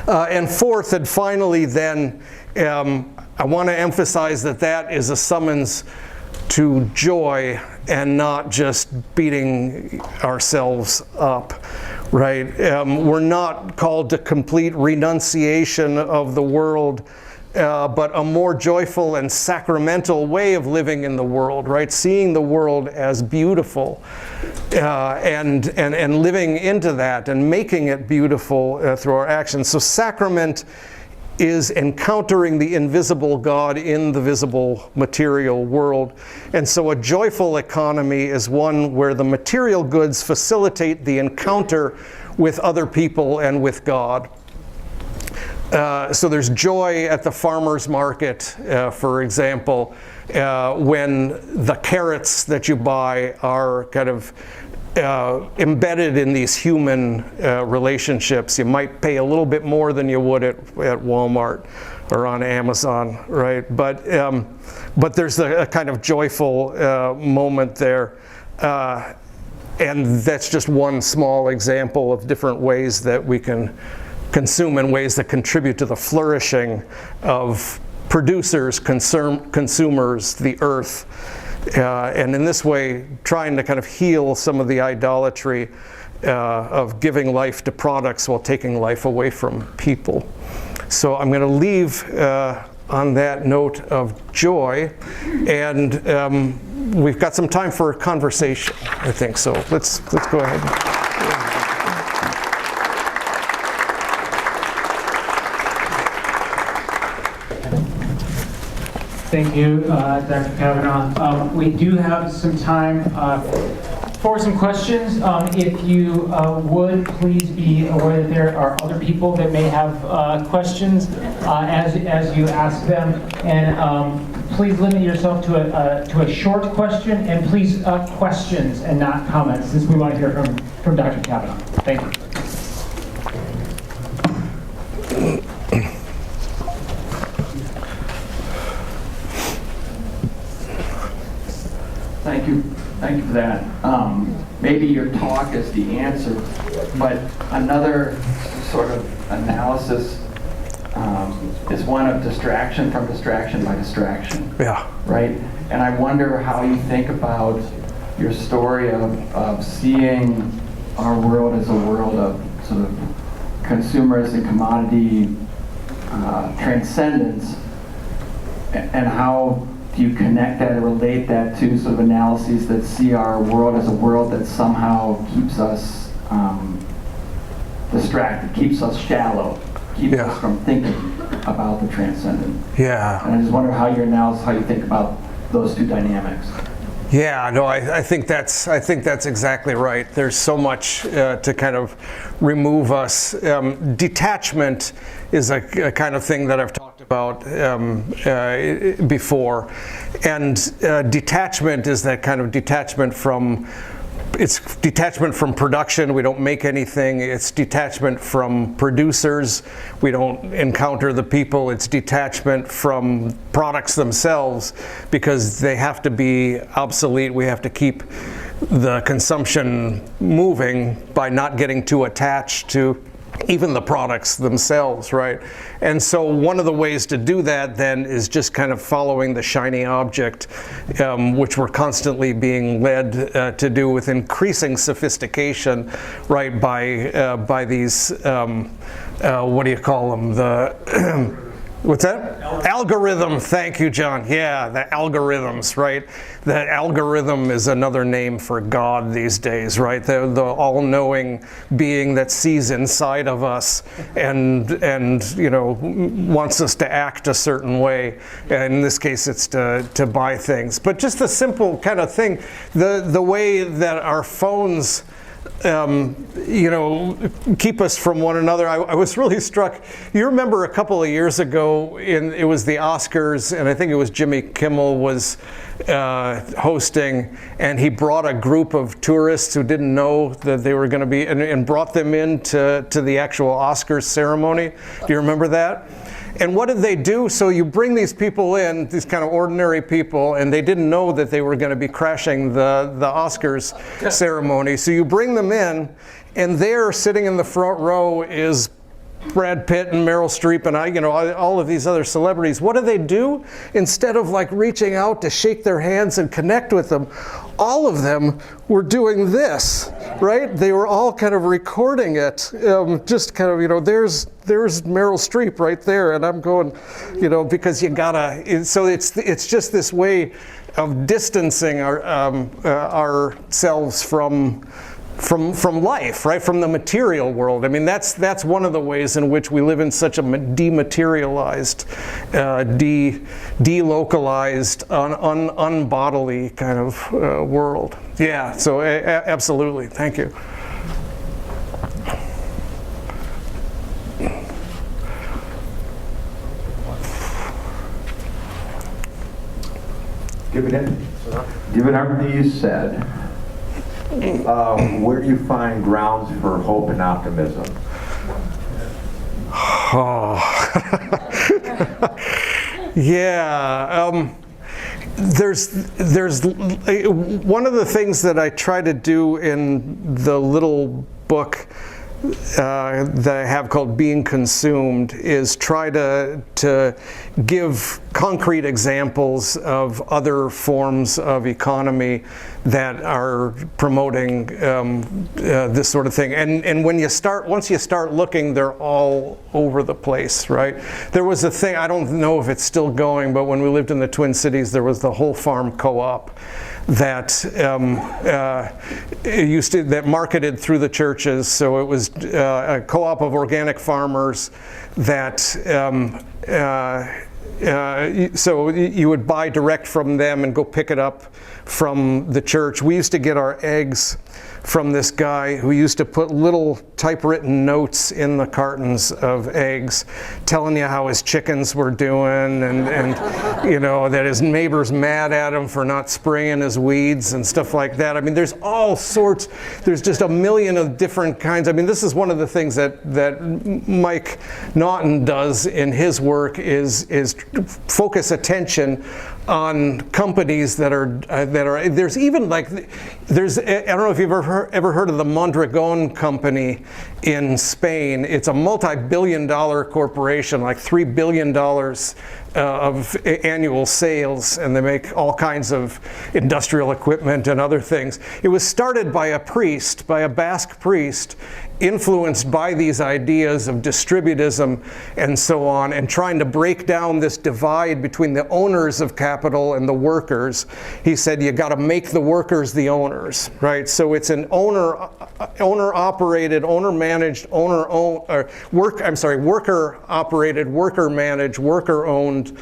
And fourth and finally then, I want to emphasize that that is a summons to joy and not just beating ourselves up, right? We're not called to complete renunciation of the world, but a more joyful and sacramental way of living in the world, right? Seeing the world as beautiful and living into that and making it beautiful through our actions. So sacrament is encountering the invisible God in the visible material world. And so a joyful economy is one where the material goods facilitate the encounter with other people and with God. So there's joy at the farmer's market, for example, when the carrots that you buy are kind of embedded in these human relationships. You might pay a little bit more than you would at Walmart or on Amazon, right? But there's a kind of joyful moment there. And that's just one small example of different ways that we can consume in ways that contribute to the flourishing of producers, consumers, the earth. And in this way, trying to kind of heal some of the idolatry of giving life to products while taking life away from people. So I'm going to leave on that note of joy, and we've got some time for a conversation, I think. So let's go ahead. Thank you, Dr. Cavanaugh. We do have some time for some questions. If you would, please be aware that there are other people that may have questions as you ask them. And please limit yourself to a short question, and please questions and not comments, since we want to hear from Dr. Cavanaugh. Thank you. Thank you for that. Maybe your talk is the answer, but another sort of analysis is one of distraction from distraction by distraction. Yeah. Right? And I wonder how you think about your story of seeing our world as a world of sort of consumerist and commodity transcendence, and how do you connect that and relate that to sort of analyses that see our world as a world that somehow keeps us distracted, keeps us shallow, keeps Yeah. us from thinking about the transcendent. Yeah. And I just wonder how your analysis, how you think about those two dynamics. Yeah, no, I think that's exactly right. There's so much to kind of remove us. Detachment is a kind of thing that I've talked about before, and detachment is that kind of detachment from. It's detachment from production. We don't make anything. It's detachment from producers. We don't encounter the people. It's detachment from products themselves because they have to be obsolete. We have to keep the consumption moving by not getting too attached to even the products themselves, right? And so one of the ways to do that then is just kind of following the shiny object, which we're constantly being led to do with increasing sophistication, right? By these, what do you call them? The what's that? Algorithm. Thank you, John. Yeah, the algorithms, right? The algorithm is another name for God these days, right? The all-knowing being that sees inside of us and you know wants us to act a certain way. And in this case, it's to buy things. But just the simple kind of thing, the way that our phones you know, keep us from one another. I was really struck. You remember a couple of years ago, it was the Oscars, and I think it was Jimmy Kimmel was hosting, and he brought a group of tourists who didn't know that they were going to be, and brought them in to the actual Oscars ceremony. Do you remember that? And what did they do? So you bring these people in, these kind of ordinary people, and they didn't know that they were going to be crashing the Oscars ceremony. So you bring them in, and there, sitting in the front row, is Brad Pitt and Meryl Streep and all of these other celebrities. What do? Instead of like reaching out to shake their hands and connect with them, all of them were doing this, right? They were all kind of recording it, just kind of, there's Meryl Streep right there, and I'm going, because you gotta. So it's just this way of distancing ourselves from life, right? From the material world. I mean, that's one of the ways in which we live in such a dematerialized, delocalized, unbodily kind of world. Yeah, so absolutely. Thank you. Given everything you said, where do you find grounds for hope and optimism? Oh. Yeah. There's one of the things that I try to do in the little book that I have called Being Consumed is try to give concrete examples of other forms of economy that are promoting this sort of thing. And once you start looking, they're all over the place, right? There was a thing, I don't know if it's still going, but when we lived in the Twin Cities, there was the Whole Farm Co-op that that marketed through the churches. So it was a co-op of organic farmers that so you would buy direct from them and go pick it up from the church. We used to get our eggs from this guy who used to put little typewritten notes in the cartons of eggs telling you how his chickens were doing and that his neighbor's mad at him for not spraying his weeds and stuff like that. I mean, there's all sorts, there's just a million of different kinds. I mean, this is one of the things that Mike Naughton does in his work is focus attention on companies that are there's even like I don't know if you've ever heard of the Mondragon company in Spain. It's a multi-billion-dollar corporation, like $3 billion of annual sales, and they make all kinds of industrial equipment and other things. It was started by a Basque priest, influenced by these ideas of distributism and so on, and trying to break down this divide between the owners of capital and the workers. He said, you got to make the workers the owners, right? So it's an owner-operated, owner-managed, worker-operated, worker-managed, worker-owned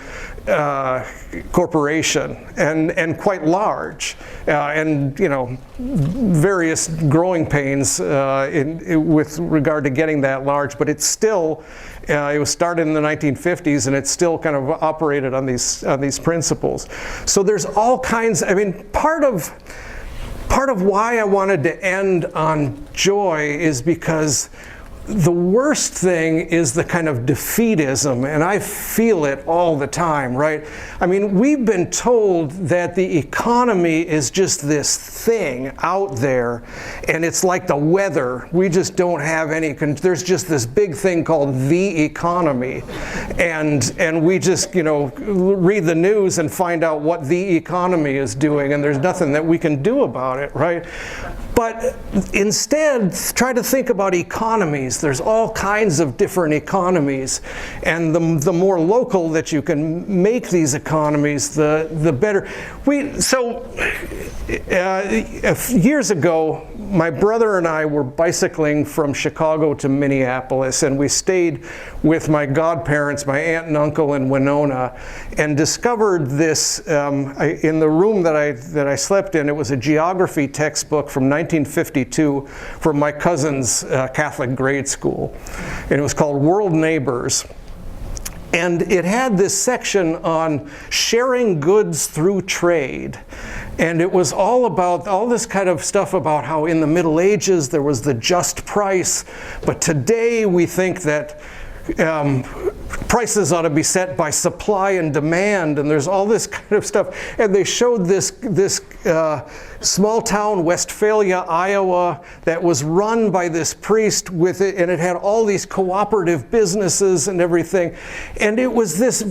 corporation, and quite large, and various growing pains with regard to getting that large. But it's still, it was started in the 1950s, and it's still kind of operated on these principles. So there's all kinds. I mean, part of why I wanted to end on joy is because the worst thing is the kind of defeatism, and I feel it all the time, right? I mean, we've been told that the economy is just this thing out there, and it's like the weather. We just don't have any, there's just this big thing called the economy, and we just, read the news and find out what the economy is doing, and there's nothing that we can do about it, right? But instead, try to think about economies. There's all kinds of different economies, and the more local that you can make these economies, the better. Years ago, my brother and I were bicycling from Chicago to Minneapolis, and we stayed with my godparents, my aunt and uncle in Winona, and discovered this in the room that I slept in. It was a geography textbook from 1952 from my cousin's Catholic grade school, and it was called World Neighbors. And it had this section on sharing goods through trade. And it was all about all this kind of stuff about how in the Middle Ages there was the just price, but today we think that prices ought to be set by supply and demand, and there's all this kind of stuff. And they showed this small town, Westphalia, Iowa, that was run by this priest with it, and it had all these cooperative businesses and everything. And it was this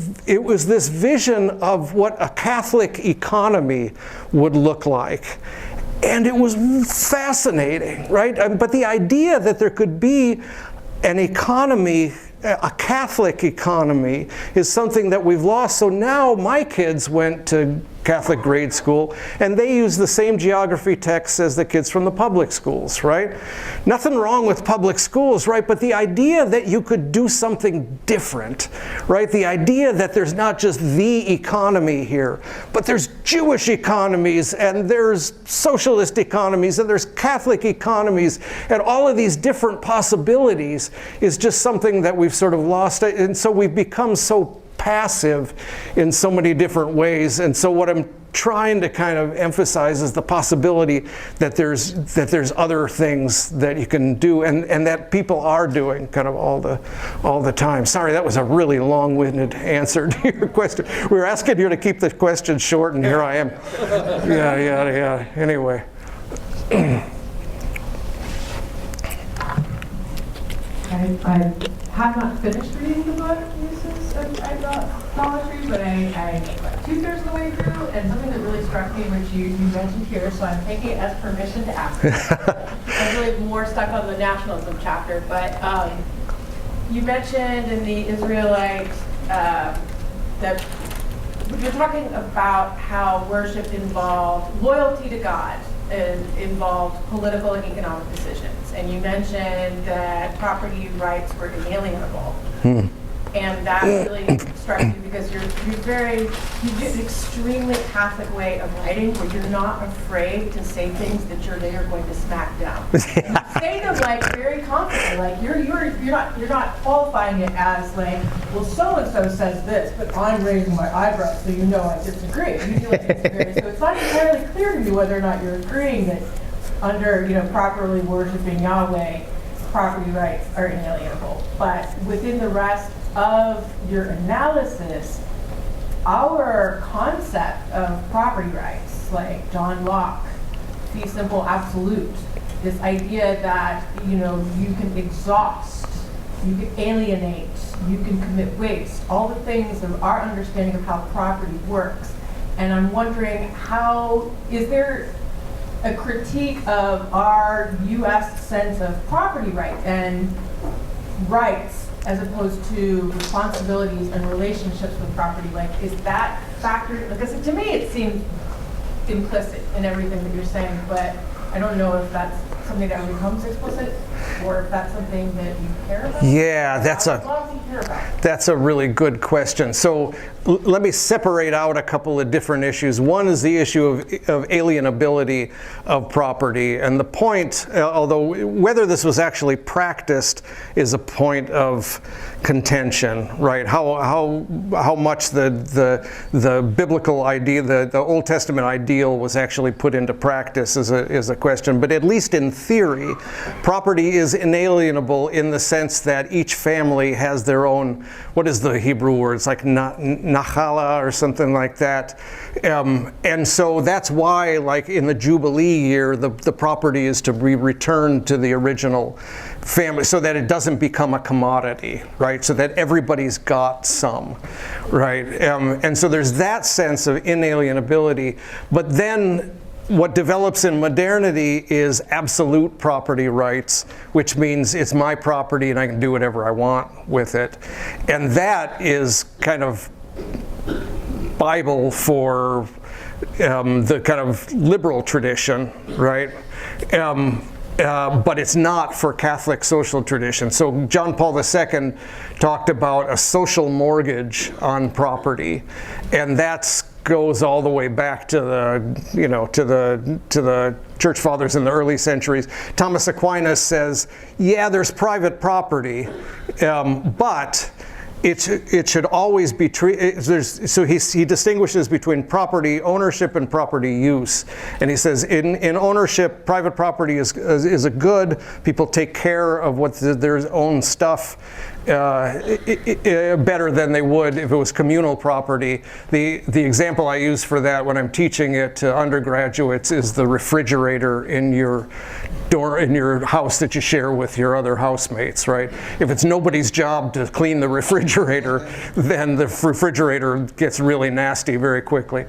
vision of what a Catholic economy would look like. And it was fascinating, right? But the idea that there could be an economy, a Catholic economy, is something that we've lost. So now my kids went to Catholic grade school, and they use the same geography texts as the kids from the public schools, right? Nothing wrong with public schools, right? But the idea that you could do something different, right? The idea that there's not just the economy here, but there's Jewish economies, and there's socialist economies, and there's Catholic economies, and all of these different possibilities is just something that we've sort of lost. And so we've become so passive in so many different ways. And so what I'm trying to kind of emphasize is the possibility that there's other things that you can do, and that people are doing kind of all the time. Sorry, that was a really long-winded answer to your question. We were asking you to keep the question short, and here I am. Yeah. Anyway. I have not finished reading the book, Uses of Idolatry, but I'm about 2/3 of the way through, and something that really struck me, which you mentioned here, so I'm taking it as permission to ask. I'm really more stuck on the nationalism chapter, but you mentioned in the Israelites that you're talking about how worship involved loyalty to God and involved political and economic decisions. And you mentioned that property rights were inalienable. And that really struck me because you get an extremely Catholic way of writing where you're not afraid to say things that you're later going to smack down. You say them like very confidently, like you're not qualifying it as like, well, so and so says this, but I'm raising my eyebrows so you know I disagree. You feel like disagree. So it's not entirely clear to me whether or not you're agreeing that under properly worshiping Yahweh, property rights are inalienable. But within the rest of your analysis, our concept of property rights, like John Locke, fee simple absolute, this idea that you can exhaust, you can alienate, you can commit waste, all the things of our understanding of how property works. And I'm wondering, is there a critique of our U.S. sense of property rights and rights as opposed to responsibilities and relationships with property? Like, is that factored? Because to me, it seems implicit in everything that you're saying, but I don't know if that's something that becomes explicit or if that's something that you care about. Yeah, that's As long as you care about it. That's a really good question. So let me separate out a couple of different issues. One is the issue of alienability of property. And the point, although whether this was actually practiced is a point of contention, right? How much the biblical idea, the Old Testament ideal was actually put into practice is a question. But at least in theory, property is inalienable in the sense that each family has their own, what is the Hebrew word? It's like nachala or something like that. And so that's why, like in the Jubilee year, the property is to be returned to the original family so that it doesn't become a commodity, right? So that everybody's got some, right? And so there's that sense of inalienability. But then what develops in modernity is absolute property rights, which means it's my property and I can do whatever I want with it. And that is kind of Bible for the kind of liberal tradition, right? But it's not for Catholic social tradition. So John Paul II talked about a social mortgage on property, and that goes all the way back to the church fathers in the early centuries. Thomas Aquinas says, yeah, there's private property, but it should always be treated. So he distinguishes between property ownership and property use, and he says in ownership, private property is a good. People take care of their own stuff better than they would if it was communal property. The example I use for that when I'm teaching it to undergraduates is the refrigerator in your house that you share with your other housemates, right? If it's nobody's job to clean the refrigerator, then the refrigerator gets really nasty very quickly.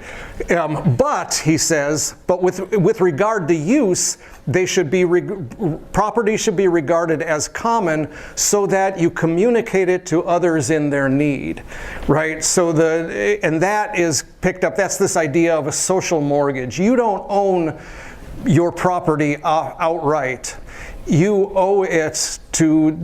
But he says, but with regard to use, property should be regarded as common so that you communicate it to others in their need, right? And that is picked up, that's this idea of a social mortgage. You don't own your property outright. You owe it to,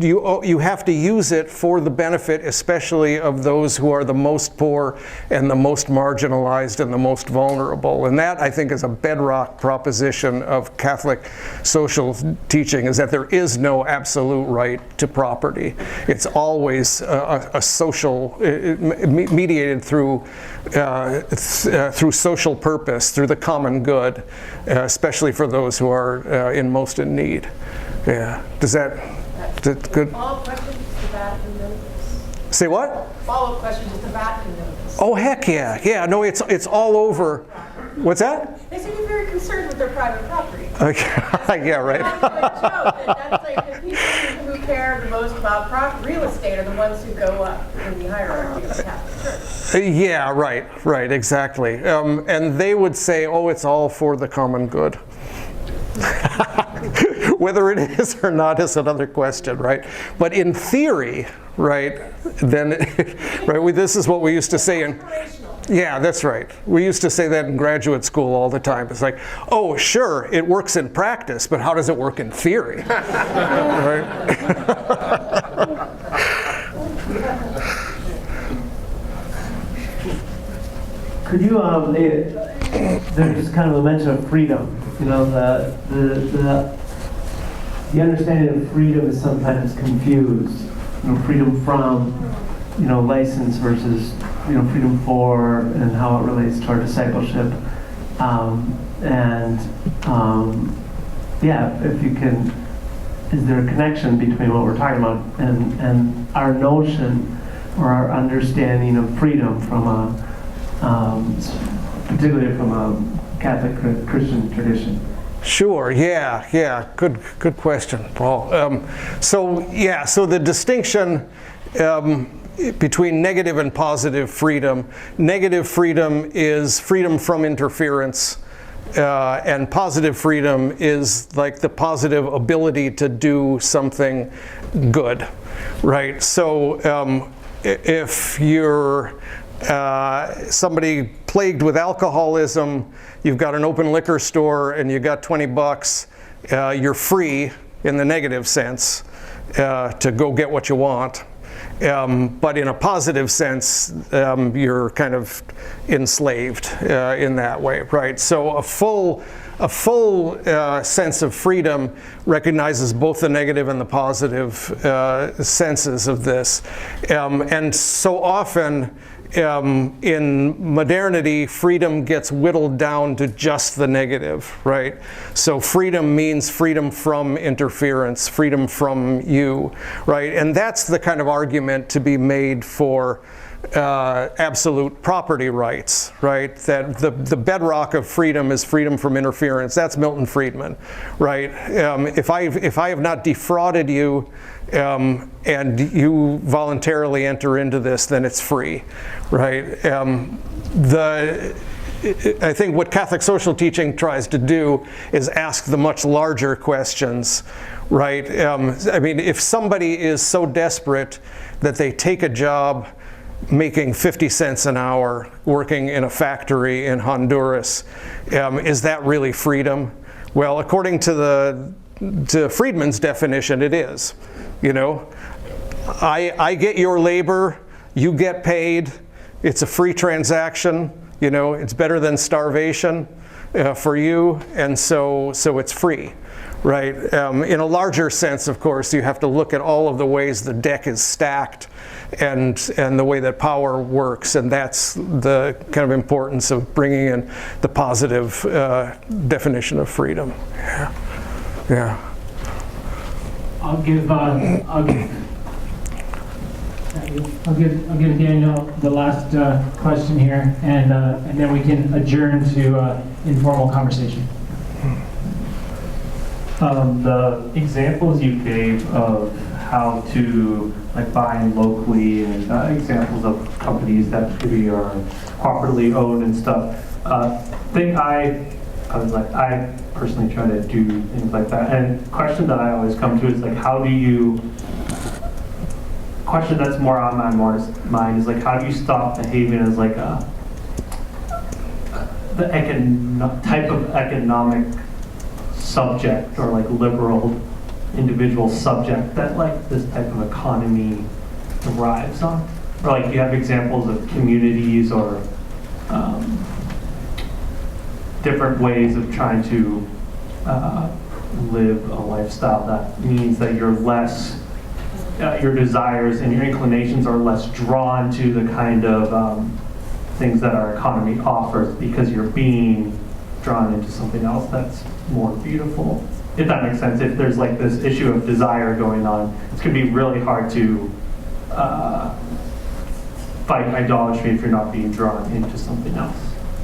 you have to use it for the benefit, especially of those who are the most poor and the most marginalized and the most vulnerable. And that, I think, is a bedrock proposition of Catholic social teaching, is that there is no absolute right to property. It's always a social, mediated through social purpose, through the common good, especially for those who are most in need. Yeah. Does that good? Follow-up question, just the Vatican notice. Say what? Follow-up question, just the Vatican notice. Oh, heck yeah. Yeah, no, it's all over. What's that? They seem to be very concerned with their private property. Okay. Yeah, right. That's like the people who care the most about real estate are the ones who go up in the hierarchy of the Catholic Church. Yeah, right, exactly. And they would say, oh, it's all for the common good. Whether it is or not is another question, right? But in theory, right, then, right, this is what we used to say in, yeah, that's right. We used to say that in graduate school all the time. It's like, oh, sure, it works in practice, but how does it work in theory? Right? Could you, there's kind of a mention of freedom. You know, the understanding of freedom is sometimes confused. You know, freedom from, you know, license versus, you know, freedom for, and how it relates to our discipleship. Yeah, if you can, is there a connection between what we're talking about and our notion or our understanding of freedom from particularly from a Catholic Christian tradition? Sure. Yeah. Good question, Paul. So the distinction between negative and positive freedom. Negative freedom is freedom from interference, and positive freedom is like the positive ability to do something good, right? So if you're somebody plagued with alcoholism, you've got an open liquor store and you got $20, you're free in the negative sense to go get what you want. But in a positive sense, you're kind of enslaved in that way, right? So a full sense of freedom recognizes both the negative and the positive senses of this. And so often in modernity, freedom gets whittled down to just the negative, right? So freedom means freedom from interference, freedom from you, right? And that's the kind of argument to be made for absolute property rights, right? That the bedrock of freedom is freedom from interference. That's Milton Friedman, right? If I have not defrauded you and you voluntarily enter into this, then it's free, right? I think what Catholic social teaching tries to do is ask the much larger questions, right? I mean, if somebody is so desperate that they take a job making 50 cents an hour working in a factory in Honduras, is that really freedom? Well, according to Friedman's definition, it is. You know, I get your labor, you get paid, it's a free transaction, you know, it's better than starvation for you, and so it's free, right? In a larger sense, of course, you have to look at all of the ways the deck is stacked and the way that power works, and that's the kind of importance of bringing in the positive definition of freedom. Yeah. I'll give Daniel the last question here, and then we can adjourn to informal conversation. The examples you gave of how to buy locally and examples of companies that maybe are properly owned and stuff. I personally try to do things like that. And the question that I always come to is question that's more on my mind is how do you stop behaving as type of economic subject or liberal individual subject that this type of economy thrives on? Or do you have examples of communities or different ways of trying to live a lifestyle that means that you're less, your desires and your inclinations are less drawn to the kind of things that our economy offers because you're being drawn into something else that's more beautiful. If that makes sense, if there's this issue of desire going on, it's going to be really hard to fight idolatry if you're not being drawn into something else.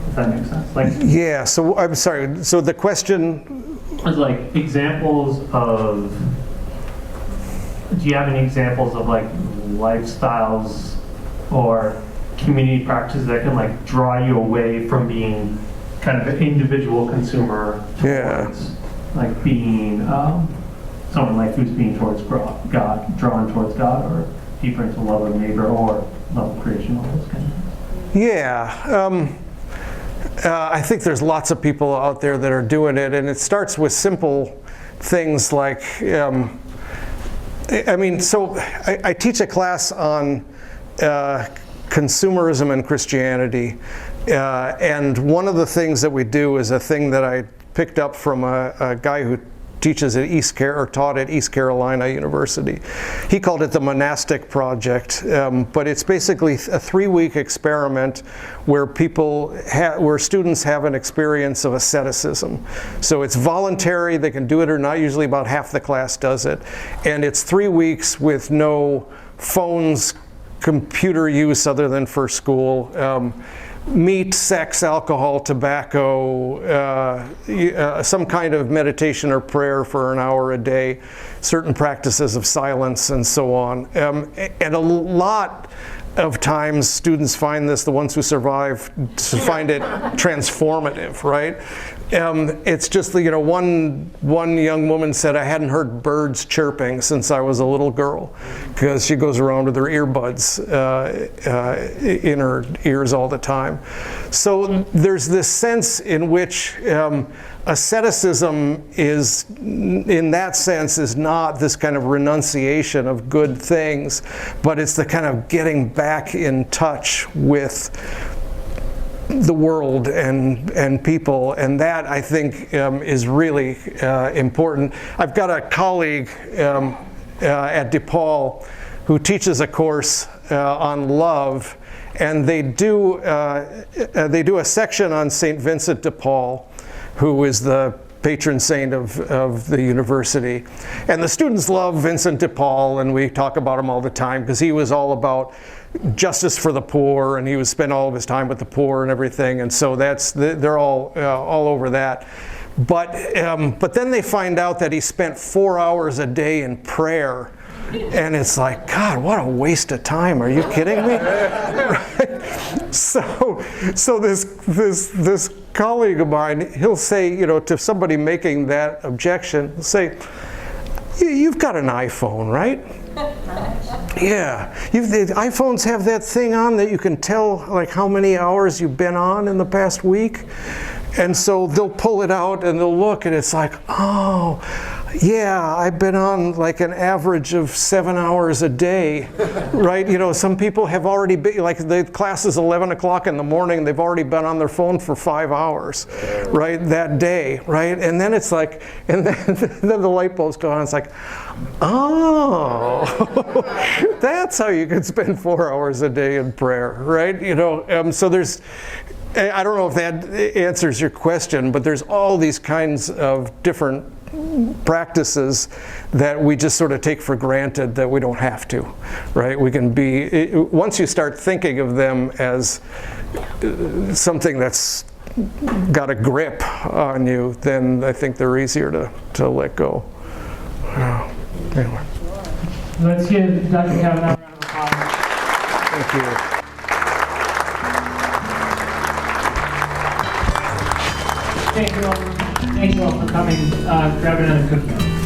If that makes sense. Yeah, so I'm sorry, so the question is examples of, do you have any examples of lifestyles or community practices that can draw you away from being kind of an individual consumer towards being someone who's being towards God, drawn towards God, or deeper into love of neighbor or love of creation, all those kind of things? Yeah. I think there's lots of people out there that are doing it, and it starts with simple things like, I teach a class on consumerism and Christianity, and one of the things that we do is a thing that I picked up from a guy who teaches at taught at East Carolina University. He called it the Monastic Project, but it's basically a 3-week experiment where where students have an experience of asceticism. So it's voluntary, they can do it or not, usually about half the class does it. And it's 3 weeks with no phones, computer use other than for school. Meat, sex, alcohol, tobacco, some kind of meditation or prayer for an hour a day, certain practices of silence, and so on. And a lot of times students find this, the ones who survive, find it transformative, right? it's just, one young woman said, I hadn't heard birds chirping since I was a little girl, because she goes around with her earbuds in her ears all the time. So there's this sense in which asceticism is, in that sense, is not this kind of renunciation of good things, but it's the kind of getting back in touch with the world and people, and that, I think, is really important. I've got a colleague at DePaul who teaches a course on love, and they do a section on St. Vincent de Paul, who is the patron saint of the university. And the students love Vincent de Paul, and we talk about him all the time because he was all about justice for the poor, and he would spend all of his time with the poor and everything. And so they're all over that. But then they find out that he spent 4 hours a day in prayer. And it's like, God, what a waste of time. Are you kidding me? Right? So this colleague of mine, he'll say, to somebody making that objection, he'll say, you've got an iPhone, right? Yeah. The iPhones have that thing on that you can tell like how many hours you've been on in the past week. And so they'll pull it out and they'll look, and it's like, oh, yeah, I've been on like an average of 7 hours a day, right? Some people have already been, like the class is 11 o'clock in the morning, they've already been on their phone for 5 hours, right, that day, right? And then it's like, and then the light bulbs go on, it's like, oh, that's how you can spend 4 hours a day in prayer, right? So there's, I don't know if that answers your question, but there's all these kinds of different practices that we just sort of take for granted that we don't have to, right? We can be, once you start thinking of them as something that's got a grip on you, then I think they're easier to let go. Anyway. Let's give Dr. Cavanaugh a round of applause. Thank you. Thank you all for coming. Grab another cookie.